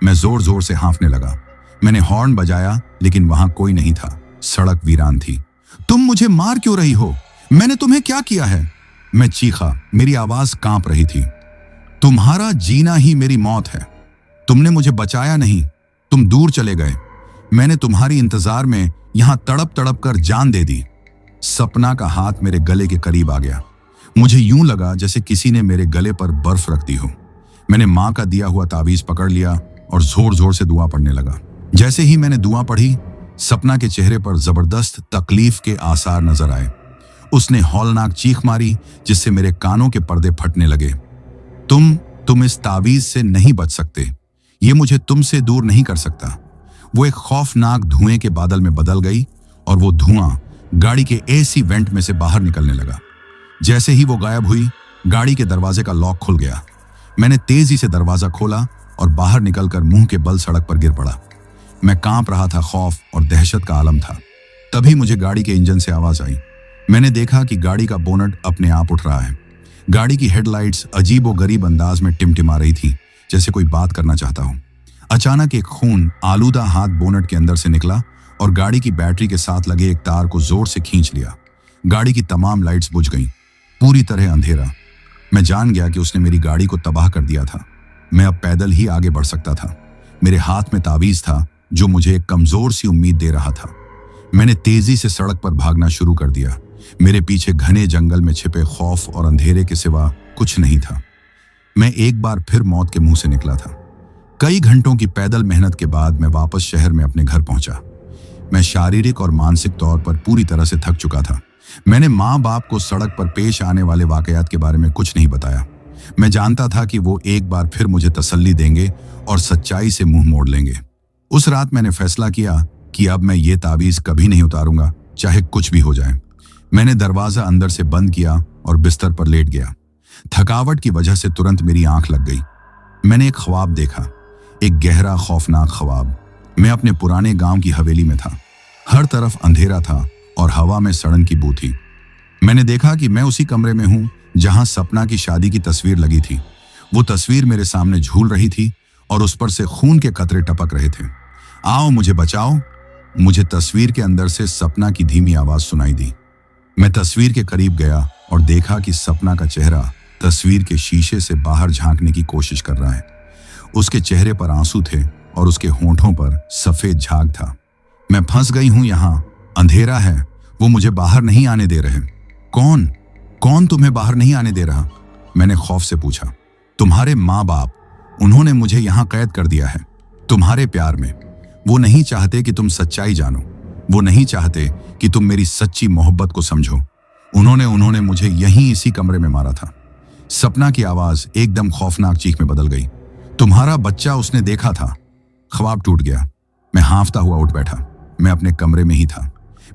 मैं जोर जोर से हाँफने लगा। मैंने हॉर्न बजाया, लेकिन वहां कोई नहीं था। सड़क वीरान थी। तुम मुझे मार क्यों रही हो? मैंने तुम्हें क्या किया है? मैं चीखा, मेरी आवाज कांप रही थी। तुम्हारा जीना ही मेरी मौत है। तुमने मुझे बचाया नहीं, तुम दूर चले गए। मैंने तुम्हारी इंतजार में यहां तड़प तड़प कर जान दे दी। सपना का हाथ मेरे गले के करीब आ गया। मुझे यूं लगा जैसे किसी ने मेरे गले पर बर्फ रख दी हो। मैंने मां का दिया हुआ ताबीज पकड़ लिया और जोर जोर से दुआ पढ़ने लगा। जैसे ही मैंने दुआ पढ़ी, सपना के चेहरे पर जबरदस्त तकलीफ के आसार नजर आए। उसने हौलनाक चीख मारी, जिससे मेरे कानों के पर्दे फटने लगे। तुम इस ताबीज से नहीं बच सकते। ये मुझे तुमसे दूर नहीं कर सकता। वो एक खौफनाक धुएं के बादल में बदल गई और वो धुआं गाड़ी के एसी वेंट में से बाहर निकलने लगा। जैसे ही वो गायब हुई, गाड़ी के दरवाजे का लॉक खुल गया। मैंने तेजी से दरवाजा खोला और बाहर निकलकर मुंह के बल सड़क पर गिर पड़ा। मैं कांप रहा था, खौफ और दहशत का आलम था। तभी मुझे गाड़ी के इंजन से आवाज आई। मैंने देखा कि गाड़ी का बोनट अपने आप उठ रहा है। गाड़ी की हेडलाइट्स अजीबोगरीब अंदाज में टिमटिमा रही थी, जैसे कोई बात करना चाहता हो। अचानक एक खून आलूदा हाथ बोनट के अंदर से निकला और गाड़ी की बैटरी के साथ लगे एक तार को जोर से खींच लिया। गाड़ी की तमाम लाइट्स बुझ गईं, पूरी तरह अंधेरा। मैं जान गया कि उसने मेरी गाड़ी को तबाह कर दिया था। मैं अब पैदल ही आगे बढ़ सकता था। मेरे हाथ में ताबीज था, जो मुझे एक कमजोर सी उम्मीद दे रहा था। मैंने तेजी से सड़क पर भागना शुरू कर दिया। मेरे पीछे घने जंगल में छिपे खौफ और अंधेरे के सिवा कुछ नहीं था। मैं एक बार फिर मौत के मुंह से निकला था। कई घंटों की पैदल मेहनत के बाद मैं वापस शहर में अपने घर पहुंचा। मैं शारीरिक और मानसिक तौर पर पूरी तरह से थक चुका था। मैंने माँ बाप को सड़क पर पेश आने वाले वाकयात के बारे में कुछ नहीं बताया। मैं जानता था कि वो एक बार फिर मुझे तसल्ली देंगे और सच्चाई से मुंह मोड़ लेंगे। उस रात मैंने फैसला किया कि अब मैं ये ताबीज कभी नहीं उतारूंगा, चाहे कुछ भी हो जाए। मैंने दरवाजा अंदर से बंद किया और बिस्तर पर लेट गया। थकावट की वजह से तुरंत मेरी आंख लग गई। मैंने एक ख्वाब देखा, एक गहरा खौफनाक ख्वाब। मैं अपने पुराने गांव की हवेली में था। हर तरफ अंधेरा था और हवा में सड़न की बू थी। मैंने देखा कि मैं उसी कमरे में हूं जहां सपना की शादी की तस्वीर लगी थी। वो तस्वीर मेरे सामने झूल रही थी और उस पर से खून के कतरे टपक रहे थे। आओ मुझे बचाओ, मुझे तस्वीर के अंदर से सपना की धीमी आवाज सुनाई दी। मैं तस्वीर के करीब गया और देखा कि सपना का चेहरा तस्वीर के शीशे से बाहर झांकने की कोशिश कर रहा है। उसके चेहरे पर आंसू थे और उसके होंठों पर सफेद झाग था। मैं फंस गई हूं यहाँ, अंधेरा है, वो मुझे बाहर नहीं आने दे रहे। कौन तुम्हें बाहर नहीं आने दे रहा? मैंने खौफ से पूछा। तुम्हारे माँ बाप, उन्होंने मुझे यहाँ कैद कर दिया है, तुम्हारे प्यार में। वो नहीं चाहते कि तुम सच्चाई जानो। वो नहीं चाहते कि तुम मेरी सच्ची मोहब्बत को समझो। उन्होंने मुझे यहीं इसी कमरे में मारा था। सपना की आवाज एकदम खौफनाक चीख में बदल गई। तुम्हारा बच्चा उसने देखा था। ख्वाब टूट गया। मैं हाँफता हुआ उठ बैठा। मैं अपने कमरे में ही था।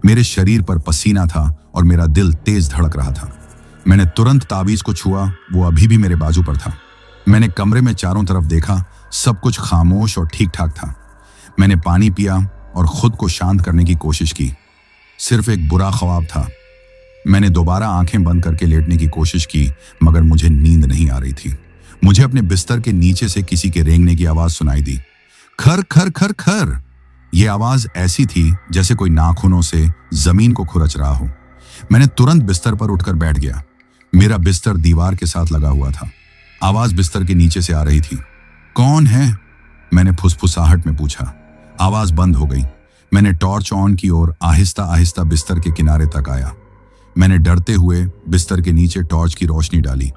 मेरे शरीर पर पसीना था और मेरा दिल तेज धड़क रहा था। मैंने तुरंत ताबीज को छुआ, वो अभी भी मेरे बाजू पर था। मैंने कमरे में चारों तरफ देखा, सब कुछ खामोश और ठीक ठाक था। मैंने पानी पिया और खुद को शांत करने की कोशिश की। सिर्फ एक बुरा ख्वाब था। मैंने दोबारा आंखें बंद करके लेटने की कोशिश की, मगर मुझे नींद नहीं आ रही थी। मुझे अपने बिस्तर के नीचे से किसी के रेंगने की आवाज सुनाई दी। खर खर खर खर। यह आवाज ऐसी थी जैसे कोई नाखूनों से जमीन को खुरच रहा हो। मैंने तुरंत बिस्तर पर उठकर बैठ गया। मेरा बिस्तर दीवार के साथ लगा हुआ था। आवाज बिस्तर के नीचे से आ रही थी। कौन है? मैंने फुसफुसाहट में पूछा। आवाज बंद हो गई। मैंने टॉर्च ऑन की और आहिस्ता आहिस्ता बिस्तर के किनारे तक आया। मैंने डरते हुए बिस्तर के नीचे टॉर्च की रोशनी डाली।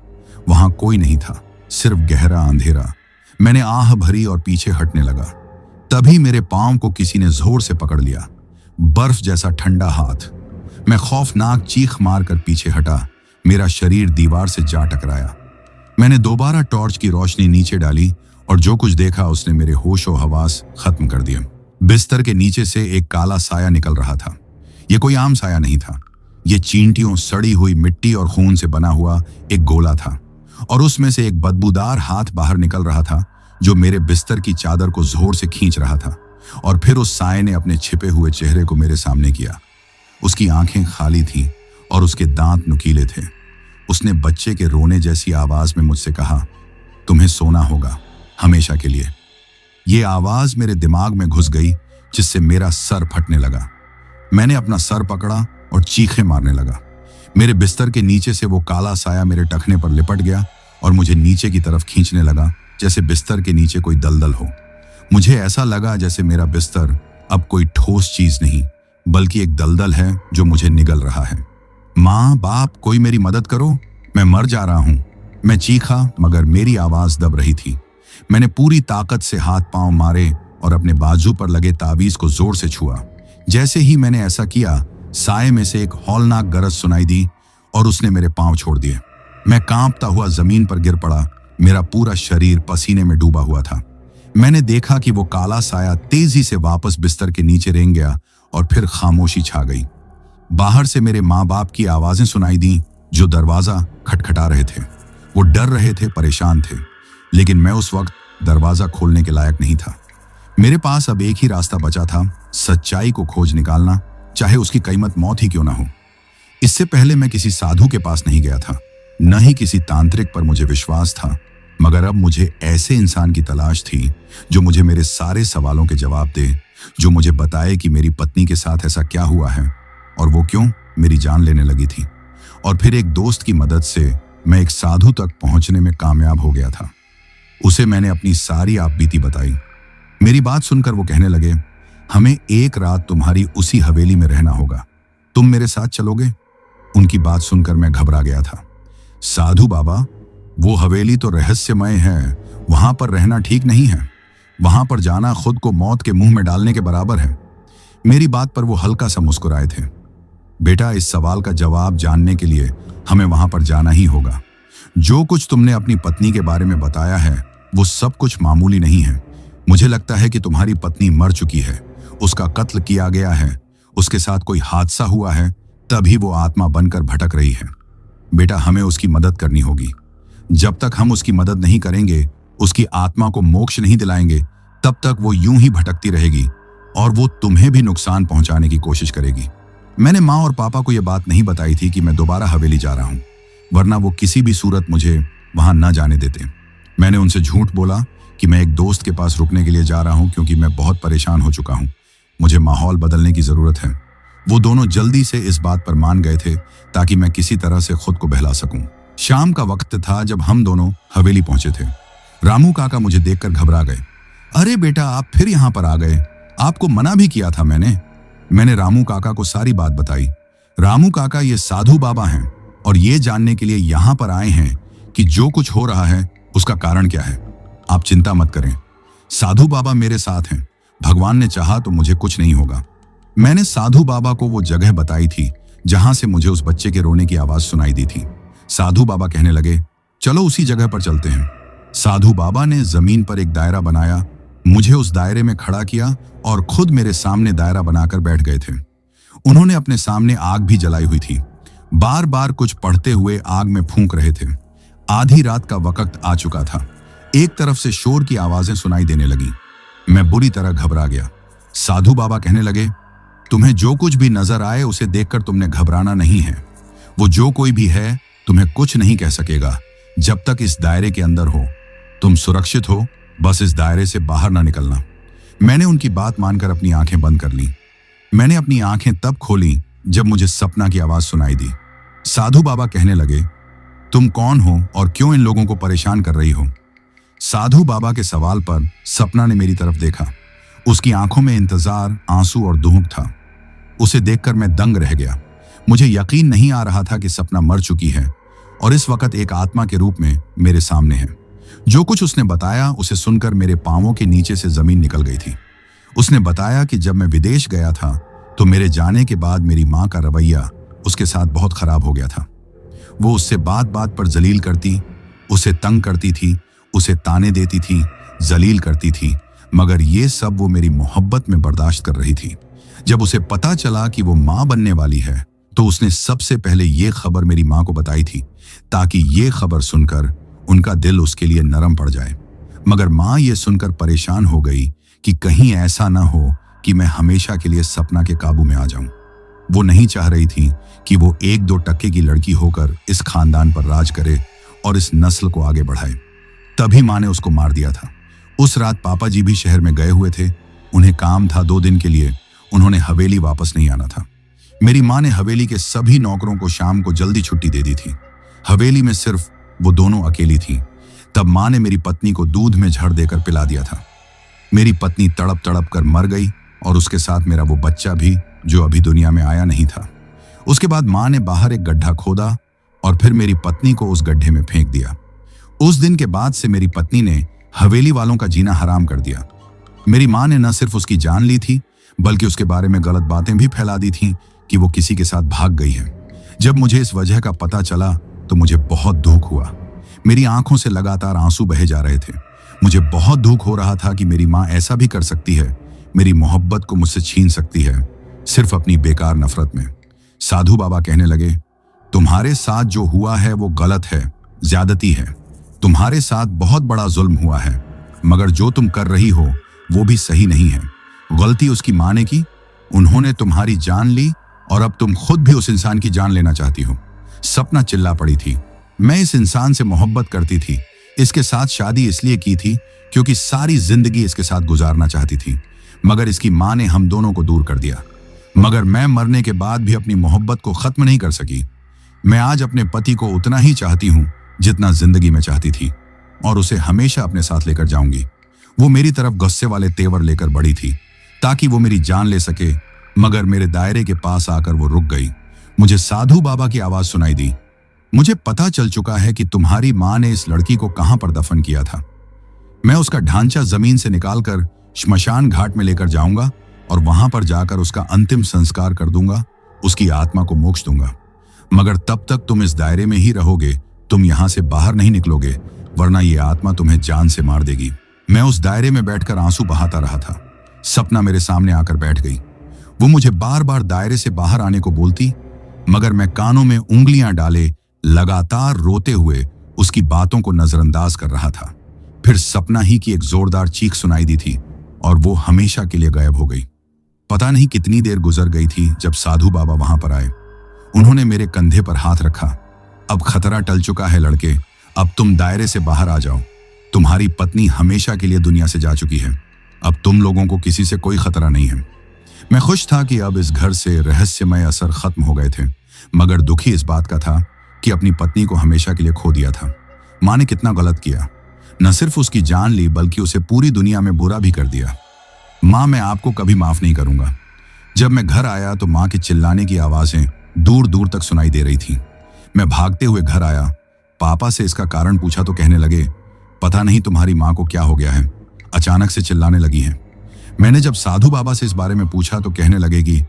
वहां कोई नहीं था, सिर्फ गहरा अंधेरा। मैंने आह भरी और पीछे हटने लगा। तभी मेरे पांव को किसी ने जोर से पकड़ लिया, बर्फ जैसा ठंडा हाथ। मैं खौफनाक चीख मारकर पीछे हटा। मेरा शरीर दीवार से जा टकराया। मैंने दोबारा टॉर्च की रोशनी नीचे डाली और जो कुछ देखा उसने मेरे होश और हवास खत्म कर दिए। बिस्तर के नीचे से एक काला साया निकल रहा था। यह कोई आम साया नहीं था। ये चींटियों, सड़ी हुई मिट्टी और खून से बना हुआ एक गोला था और उसमें से एक बदबूदार हाथ बाहर निकल रहा था जो मेरे बिस्तर की चादर को जोर से खींच रहा था। और फिर उस साये ने अपने छिपे हुए चेहरे को मेरे सामने किया। उसकी आंखें खाली थीं और उसके दांत नुकीले थे। उसने बच्चे के रोने जैसी आवाज में मुझसे कहा, तुम्हें सोना होगा हमेशा के लिए। ये आवाज मेरे दिमाग में घुस गई जिससे मेरा सर फटने लगा। मैंने अपना सर पकड़ा और चीखें मारने लगा। मेरे बिस्तर के नीचे से वो काला साया मेरे टखने पर लिपट गया और मुझे नीचे की तरफ खींचने लगा, जैसे बिस्तर के नीचे कोई दलदल हो। मुझे ऐसा लगा जैसे मेरा बिस्तर अब कोई ठोस चीज नहीं बल्कि एक दलदल है जो मुझे निगल रहा है। माँ, बाप, कोई मेरी मदद करो, मैं मर जा रहा हूं। मैं चीखा मगर मेरी आवाज दब रही थी। मैंने पूरी ताकत से हाथ पांव मारे और अपने बाजू पर लगे तावीज को जोर से छुआ। जैसे ही मैंने ऐसा किया, साये में से एक हौलनाक गरज सुनाई दी और उसने मेरे पांव छोड़ दिए। मैं कांपता हुआ जमीन पर गिर पड़ा। मेरा पूरा शरीर पसीने में डूबा हुआ था। मैंने देखा कि वो काला साया तेजी से वापस बिस्तर के नीचे रेंग गया और फिर खामोशी छा गई। बाहर से मेरे माँ बाप की आवाजें सुनाई दी जो दरवाजा खटखटा रहे थे। वो डर रहे थे, परेशान थे, लेकिन मैं उस वक्त दरवाजा खोलने के लायक नहीं था। मेरे पास अब एक ही रास्ता बचा था, सच्चाई को खोज निकालना, चाहे उसकी कीमत मौत ही क्यों ना हो। इससे पहले मैं किसी साधु के पास नहीं गया था, न ही किसी तांत्रिक पर मुझे विश्वास था, मगर अब मुझे ऐसे इंसान की तलाश थी जो मुझे मेरे सारे सवालों के जवाब दे, जो मुझे बताए कि मेरी पत्नी के साथ ऐसा क्या हुआ है और वो क्यों मेरी जान लेने लगी थी। और फिर एक दोस्त की मदद से मैं एक साधु तक पहुंचने में कामयाब हो गया था। उसे मैंने अपनी सारी आपबीती बताई। मेरी बात सुनकर वो कहने लगे, हमें एक रात तुम्हारी उसी हवेली में रहना होगा, तुम मेरे साथ चलोगे? उनकी बात सुनकर मैं घबरा गया था। साधु बाबा, वो हवेली तो रहस्यमय है, वहां पर रहना ठीक नहीं है। वहां पर जाना खुद को मौत के मुंह में डालने के बराबर है। मेरी बात पर वो हल्का सा मुस्कुराए थे। बेटा, इस सवाल का जवाब जानने के लिए हमें वहां पर जाना ही होगा। जो कुछ तुमने अपनी पत्नी के बारे में बताया है वो सब कुछ मामूली नहीं है। मुझे लगता है कि तुम्हारी पत्नी मर चुकी है, उसका कत्ल किया गया है, उसके साथ कोई हादसा हुआ है, तभी वो आत्मा बनकर भटक रही है। बेटा, हमें उसकी मदद करनी होगी। जब तक हम उसकी मदद नहीं करेंगे, उसकी आत्मा को मोक्ष नहीं दिलाएंगे, तब तक वो यूं ही भटकती रहेगी और वो तुम्हें भी नुकसान पहुंचाने की कोशिश करेगी। मैंने माँ और पापा को यह बात नहीं बताई थी कि मैं दोबारा हवेली जा रहा हूं, वरना वो किसी भी सूरत मुझे वहां न जाने देते। मैंने उनसे झूठ बोला कि मैं एक दोस्त के पास रुकने के लिए जा रहा हूं क्योंकि मैं बहुत परेशान हो चुका हूं, मुझे माहौल बदलने की जरूरत है। वो दोनों जल्दी से इस बात पर मान गए थे ताकि मैं किसी तरह से खुद को बहला सकूं। शाम का वक्त था जब हम दोनों हवेली पहुंचे थे। रामू काका मुझे देखकर घबरा गए। अरे बेटा, आप फिर यहां पर आ गए, आपको मना भी किया था मैंने रामू काका को सारी बात बताई। रामू काका ये साधु बाबा हैं और ये जानने के लिए यहां पर आए हैं कि जो कुछ हो रहा है उसका कारण क्या है। आप चिंता मत करें, साधु बाबा मेरे साथ हैं, भगवान ने चाहा तो मुझे कुछ नहीं होगा। मैंने साधु बाबा को वो जगह बताई थी जहां से मुझे उस बच्चे के रोने की आवाज सुनाई दी थी। साधु बाबा कहने लगे, चलो उसी जगह पर चलते हैं। साधु बाबा ने जमीन पर एक दायरा बनाया, मुझे उस दायरे में खड़ा किया और खुद मेरे सामने दायरा बनाकर बैठ गए थे। उन्होंने अपने सामने आग भी जलाई हुई थी। बार बार कुछ पढ़ते हुए आग में फूंक रहे थे। आधी रात का वक्त आ चुका था। एक तरफ से शोर की आवाजें सुनाई देने लगी। मैं बुरी तरह घबरा गया। साधु बाबा कहने लगे, तुम्हें जो कुछ भी नजर आए उसे देखकर तुमने घबराना नहीं है। वो जो कोई भी है तुम्हें कुछ नहीं कह सकेगा जब तक इस दायरे के अंदर हो। तुम सुरक्षित हो, बस इस दायरे से बाहर ना निकलना। मैंने उनकी बात मानकर अपनी आंखें बंद कर ली। मैंने अपनी आंखें तब खोली जब मुझे सपना की आवाज सुनाई दी। साधु बाबा कहने लगे, तुम कौन हो और क्यों इन लोगों को परेशान कर रही हो? साधु बाबा के सवाल पर सपना ने मेरी तरफ देखा। उसकी आंखों में इंतजार, आंसू और दुहक था। उसे देखकर मैं दंग रह गया। मुझे यकीन नहीं आ रहा था कि सपना मर चुकी है और इस वक्त एक आत्मा के रूप में मेरे सामने है। जो कुछ उसने बताया उसे सुनकर मेरे पांवों के नीचे से जमीन निकल गई थी। उसने बताया कि जब मैं विदेश गया था तो मेरे जाने के बाद मेरी माँ का रवैया उसके साथ बहुत खराब हो गया था। वो उससे बात बात पर जलील करती, उसे तंग करती थी, उसे ताने देती थी, जलील करती थी, मगर ये सब वो मेरी मोहब्बत में बर्दाश्त कर रही थी। जब उसे पता चला कि वो माँ बनने वाली है तो उसने सबसे पहले ये खबर मेरी माँ को बताई थी, ताकि ये खबर सुनकर उनका दिल उसके लिए नरम पड़ जाए। मगर माँ ये सुनकर परेशान हो गई कि कहीं ऐसा ना हो कि मैं हमेशा के लिए सपना के काबू में आ जाऊं। वो नहीं चाह रही थी कि वो 1-2 टक्के की लड़की होकर इस खानदान पर राज करे और इस नस्ल को आगे बढ़ाए। तभी माँ ने उसको मार दिया था। उस रात पापा जी भी शहर में गए हुए थे। उन्हें काम था 2 दिन के लिए, उन्होंने हवेली वापस नहीं आना था। मेरी माँ ने हवेली के सभी नौकरों को शाम को जल्दी छुट्टी दे दी थी। हवेली में सिर्फ वो दोनों अकेली थी। तब माँ ने मेरी पत्नी को दूध में झड़ देकर पिला दिया था। मेरी पत्नी तड़प तड़प कर मर गई और उसके साथ मेरा वो बच्चा भी, जो अभी दुनिया में आया नहीं था। उसके बाद माँ ने बाहर एक गड्ढा खोदा और फिर मेरी पत्नी को उस गड्ढे में फेंक दिया। उस दिन के बाद से मेरी पत्नी ने हवेली वालों का जीना हराम कर दिया। मेरी माँ ने न सिर्फ उसकी जान ली थी बल्कि उसके बारे में गलत बातें भी फैला दी थीं कि वो किसी के साथ भाग गई है। जब मुझे इस वजह का पता चला तो मुझे बहुत दुख हुआ। मेरी आंखों से लगातार आंसू बहे जा रहे थे। मुझे बहुत दुख हो रहा था कि मेरी माँ ऐसा भी कर सकती है, मेरी मोहब्बत को मुझसे छीन सकती है, सिर्फ अपनी बेकार नफरत में। साधु बाबा कहने लगे, तुम्हारे साथ जो हुआ है वो गलत है, ज्यादती है। तुम्हारे साथ बहुत बड़ा जुल्म हुआ है, मगर जो तुम कर रही हो वो भी सही नहीं है। गलती उसकी माँ ने की, उन्होंने तुम्हारी जान ली और अब तुम खुद भी उस इंसान की जान लेना चाहती हो। सपना चिल्ला पड़ी थी, मैं इस इंसान से मोहब्बत करती थी, इसके साथ शादी इसलिए की थी क्योंकि सारी जिंदगी इसके साथ गुजारना चाहती थी, मगर इसकी माँ ने हम दोनों को दूर कर दिया। मगर मैं मरने के बाद भी अपनी मोहब्बत को खत्म नहीं कर सकी। मैं आज अपने पति को उतना ही चाहती हूँ जितना जिंदगी में चाहती थी और उसे हमेशा अपने साथ लेकर जाऊंगी। वो मेरी तरफ गुस्से वाले तेवर लेकर बढ़ी थी ताकि वो मेरी जान ले सके, मगर मेरे दायरे के पास आकर वो रुक गई। मुझे साधु बाबा की आवाज सुनाई दी, मुझे पता चल चुका है कि तुम्हारी माँ ने इस लड़की को कहां पर दफन किया था। मैं उसका ढांचा जमीन से निकालकर श्मशान घाट में लेकर जाऊंगा और वहां पर जाकर उसका अंतिम संस्कार कर दूंगा, उसकी आत्मा को मोक्ष दूंगा। मगर तब तक तुम इस दायरे में ही रहोगे, तुम यहां से बाहर नहीं निकलोगे, वरना ये आत्मा तुम्हें जान से मार देगी। मैं उस दायरे में बैठकर आंसू बहाता रहा था। सपना मेरे सामने आकर बैठ गई। वो मुझे बार बार दायरे से बाहर आने को बोलती, मगर मैं कानों में उंगलियां डाले लगातार रोते हुए उसकी बातों को नजरअंदाज कर रहा था। फिर सपना ही की एक जोरदार चीख सुनाई दी थी और वो हमेशा के लिए गायब हो गई। पता नहीं कितनी देर गुजर गई थी जब साधु बाबा वहां पर आए। उन्होंने मेरे कंधे पर हाथ रखा। अब खतरा टल चुका है लड़के, अब तुम दायरे से बाहर आ जाओ। तुम्हारी पत्नी हमेशा के लिए दुनिया से जा चुकी है, अब तुम लोगों को किसी से कोई खतरा नहीं है। मैं खुश था कि अब इस घर से रहस्यमय असर खत्म हो गए थे, मगर दुखी इस बात का था कि अपनी पत्नी को हमेशा के लिए खो दिया था। माँ ने कितना गलत किया, न सिर्फ उसकी जान ली बल्कि उसे पूरी दुनिया में बुरा भी कर दिया। माँ, मैं आपको कभी माफ नहीं करूंगा। जब मैं घर आया तो माँ के चिल्लाने की आवाजें दूर दूर तक सुनाई दे रही थी। मैं भागते हुए घर आया, पापा से इसका कारण पूछा तो कहने लगे, पता नहीं तुम्हारी माँ को क्या हो गया है, अचानक से चिल्लाने लगी है। मैंने जब साधु बाबा से इस बारे में पूछा तो कहने लगे कि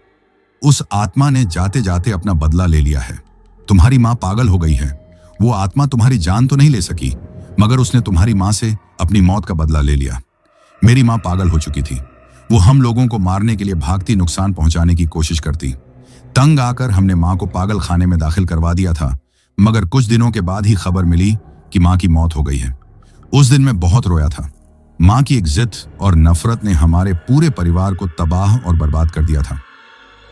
उस आत्मा ने जाते जाते अपना बदला ले लिया है। तुम्हारी माँ पागल हो गई है। वो आत्मा तुम्हारी जान तो नहीं ले सकी, मगर उसने तुम्हारी माँ से अपनी मौत का बदला ले लिया। मेरी माँ पागल हो चुकी थी। वो हम लोगों को मारने के लिए भागती, नुकसान पहुंचाने की कोशिश करती। तंग आकर हमने माँ को पागल खाने में दाखिल करवा दिया था, मगर कुछ दिनों के बाद ही खबर मिली कि माँ की मौत हो गई है। उस दिन मैं बहुत रोया था। माँ की एक जिद और नफरत ने हमारे पूरे परिवार को तबाह और बर्बाद कर दिया था।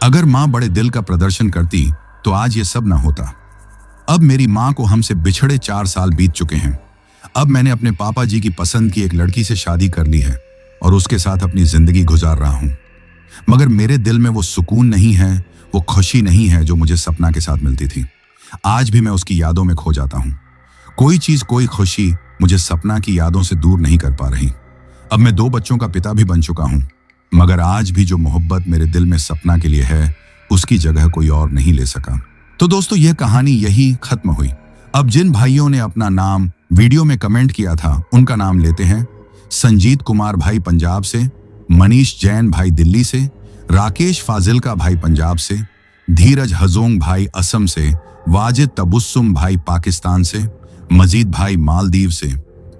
अगर माँ बड़े दिल का प्रदर्शन करती तो आज ये सब ना होता। अब मेरी माँ को हमसे बिछड़े 4 साल बीत चुके हैं। अब मैंने अपने पापा जी की पसंद की एक लड़की से शादी कर ली है और उसके साथ अपनी जिंदगी गुजार रहा हूं, मगर मेरे दिल में वो सुकून नहीं है, वो खुशी नहीं है जो मुझे सपना के साथ मिलती थी। आज भी मैं उसकी यादों में खो जाता हूं। कोई चीज, कोई खुशी मुझे सपना की यादों से दूर नहीं कर पा रही। अब मैं 2 बच्चों का पिता भी बन चुका हूं, मगर आज भी जो मोहब्बत मेरे दिल में सपना के लिए है, उसकी जगह कोई और नहीं ले सका। तो दोस्तों, यह कहानी यही खत्म हुई। अब जिन भाइयों ने अपना नाम वीडियो में कमेंट किया था उनका नाम लेते हैं। संजीत कुमार भाई पंजाब से, मनीष जैन भाई दिल्ली से, राकेश फाजिल्का भाई पंजाब से, धीरज हजोंग भाई असम से, वाजिद तबुस्सुम भाई पाकिस्तान से, मजीद भाई मालदीव से,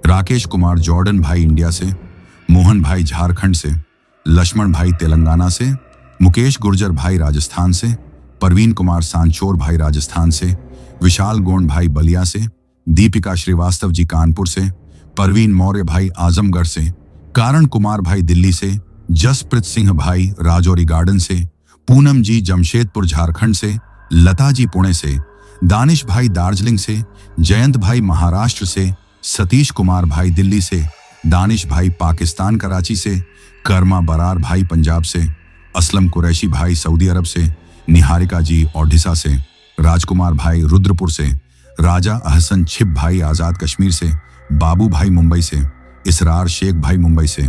राकेश कुमार जॉर्डन भाई इंडिया से, मोहन भाई झारखंड से, लक्ष्मण भाई तेलंगाना से, मुकेश गुर्जर भाई राजस्थान से, परवीन कुमार सांचोर भाई राजस्थान से, विशाल गोंड भाई बलिया से, दीपिका श्रीवास्तव जी कानपुर से, परवीन मौर्य भाई आजमगढ़ से, कारण कुमार भाई दिल्ली से, जसप्रीत सिंह भाई राजौरी गार्डन से, पूनम जी जमशेदपुर झारखंड से, लता जी पुणे से, दानिश भाई दार्जिलिंग से, जयंत भाई महाराष्ट्र से, सतीश कुमार भाई दिल्ली से, दानिश भाई पाकिस्तान कराची से, कर्मा बरार भाई पंजाब से, असलम कुरैशी भाई सऊदी अरब से, निहारिका जी ओडिशा से, राजकुमार भाई रुद्रपुर से, राजा अहसन छिप भाई आजाद कश्मीर से, बाबू भाई मुंबई से, इसरार शेख भाई मुंबई से,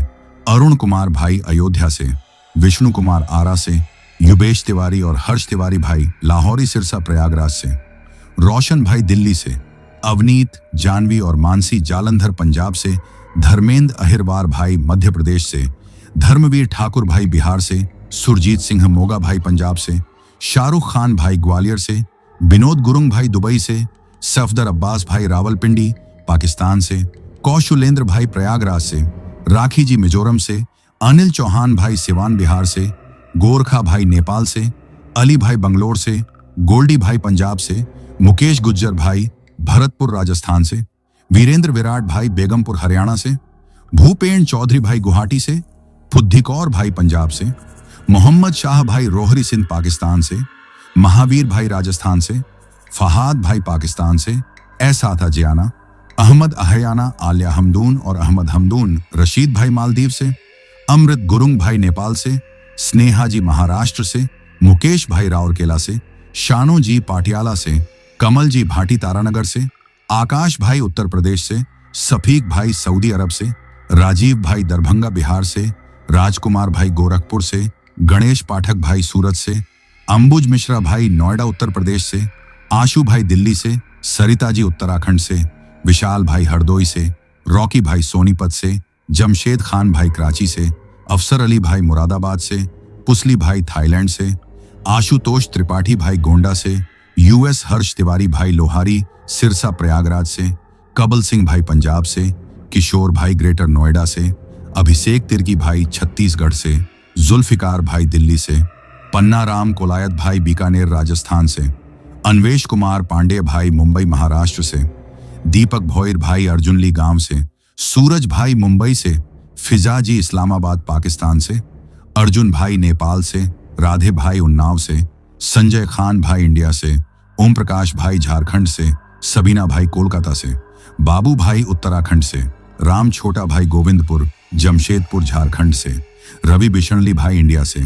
अरुण कुमार भाई अयोध्या से, विष्णु कुमार आरा से, युबेश तिवारी और हर्ष तिवारी भाई लाहौरी सिरसा प्रयागराज से, रोशन भाई दिल्ली से, अवनीत जानवी और मानसी जालंधर पंजाब से, धर्मेंद्र अहिरवार भाई मध्य प्रदेश से, धर्मवीर ठाकुर भाई बिहार से, सुरजीत सिंह मोगा भाई पंजाब से, शाहरुख खान भाई ग्वालियर से, विनोद गुरुंग भाई दुबई से, सफदर अब्बास भाई रावलपिंडी पाकिस्तान से, कौशलेंद्र भाई प्रयागराज से, राखी जी मिजोरम से, अनिल चौहान भाई सिवान बिहार से, गोरखा भाई नेपाल से, अली भाई बंगलोर से, गोल्डी भाई पंजाब से, मुकेश गुज्जर भाई भरतपुर राजस्थान से, वीरेंद्र विराट भाई बेगमपुर हरियाणा से, भूपेन चौधरी भाई गुवाहाटी से, फुद्दीकौर भाई पंजाब से, मोहम्मद शाह भाई रोहरी सिंध पाकिस्तान से, महावीर भाई राजस्थान से, फहाद भाई पाकिस्तान से, एसाथा जियाना, अहमद अहयाना आलिया हमदून और अहमद हमदून रशीद भाई मालदीव से, अमृत गुरुंग भाई नेपाल से, स्नेहा जी महाराष्ट्र से, मुकेश भाई राउरकेला से, शानो जी पाटियाला से, कमल जी भाटी तारानगर से, आकाश भाई उत्तर प्रदेश से, सफीक भाई सऊदी अरब से, राजीव भाई दरभंगा बिहार से, राजकुमार भाई गोरखपुर से, गणेश पाठक भाई सूरत से, अंबुज मिश्रा भाई नोएडा उत्तर प्रदेश से, आशु भाई दिल्ली से, सरिता जी उत्तराखंड से, विशाल भाई हरदोई से, रॉकी भाई सोनीपत से, जमशेद खान भाई कराची से, अफसर अली भाई मुरादाबाद से, पुसली भाई थाईलैंड से, आशुतोष त्रिपाठी भाई गोंडा से, यूएस हर्ष तिवारी भाई लोहारी सिरसा प्रयागराज से, कबल सिंह भाई पंजाब से, किशोर भाई ग्रेटर नोएडा से, अभिषेक तिर्की भाई छत्तीसगढ़ से, जुल्फिकार भाई दिल्ली से, पन्ना राम कोलायत भाई बीकानेर राजस्थान से, अन्वेश कुमार पांडे भाई मुंबई महाराष्ट्र से, दीपक भोयर भाई अर्जुनली गांव से, सूरज भाई मुंबई से, फिजा जी इस्लामाबाद पाकिस्तान से, अर्जुन भाई नेपाल से, राधे भाई उन्नाव से, संजय खान भाई इंडिया से, ओम प्रकाश भाई झारखंड से, सबीना भाई कोलकाता से, बाबू भाई उत्तराखंड से, राम छोटा भाई गोविंदपुर जमशेदपुर झारखंड से, रवि बिशनली भाई इंडिया से,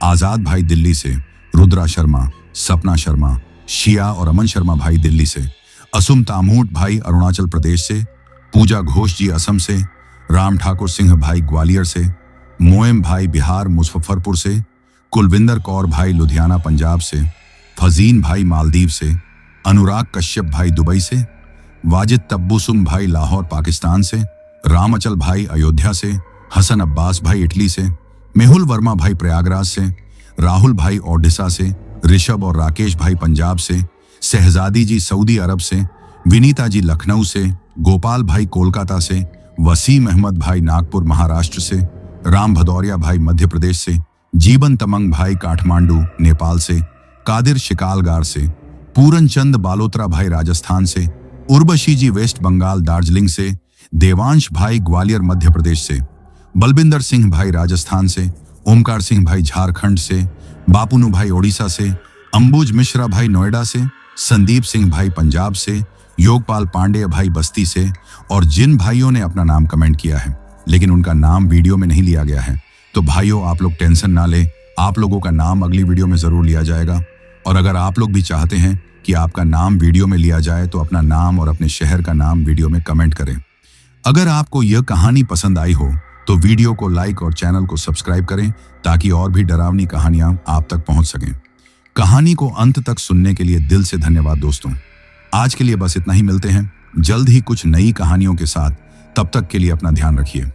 आजाद भाई दिल्ली से, रुद्रा शर्मा, सपना शर्मा, शिया और अमन शर्मा भाई दिल्ली से, असुम तामूट भाई अरुणाचल प्रदेश से, पूजा घोष जी असम से, राम ठाकुर सिंह भाई ग्वालियर से, मोएम भाई बिहार मुजफ्फरपुर से, कुलविंदर कौर भाई लुधियाना पंजाब से, फजीन भाई मालदीव से, अनुराग कश्यप भाई दुबई से, वाजिद तब्बुसुम भाई लाहौर पाकिस्तान से, रामअचल भाई अयोध्या से, हसन अब्बास भाई इटली से, मेहुल वर्मा भाई प्रयागराज से, राहुल भाई ओडिशा से, ऋषभ और राकेश भाई पंजाब से, शहजादी जी सऊदी अरब से, विनीता जी लखनऊ से, गोपाल भाई कोलकाता से, वसीम अहमद भाई नागपुर महाराष्ट्र से, राम भदौरिया भाई मध्य प्रदेश से, जीवन तमंग भाई काठमांडू नेपाल से, कादिर शिकालगार से, पूरन चंद बालोत्रा भाई राजस्थान से, उर्वशी जी वेस्ट बंगाल दार्जिलिंग से, देवांश भाई ग्वालियर मध्य प्रदेश से, बलबिंदर सिंह भाई राजस्थान से, ओमकार सिंह भाई झारखंड से, बापुनु भाई ओडिशा से, अंबुज मिश्रा भाई नोएडा से, संदीप सिंह भाई पंजाब से, योगपाल पांडे भाई बस्ती से, और जिन भाइयों ने अपना नाम कमेंट किया है लेकिन उनका नाम वीडियो में नहीं लिया गया है, तो भाइयों आप लोग टेंशन ना लें, आप लोगों का नाम अगली वीडियो में जरूर लिया जाएगा। और अगर आप लोग भी चाहते हैं कि आपका नाम वीडियो में लिया जाए तो अपना नाम और अपने शहर का नाम वीडियो में कमेंट करें। अगर आपको यह कहानी पसंद आई हो तो वीडियो को लाइक और चैनल को सब्सक्राइब करें ताकि और भी डरावनी कहानियां आप तक पहुंच सकें। कहानी को अंत तक सुनने के लिए दिल से धन्यवाद दोस्तों। आज के लिए बस इतना ही, मिलते हैं जल्द ही कुछ नई कहानियों के साथ। तब तक के लिए अपना ध्यान रखिए।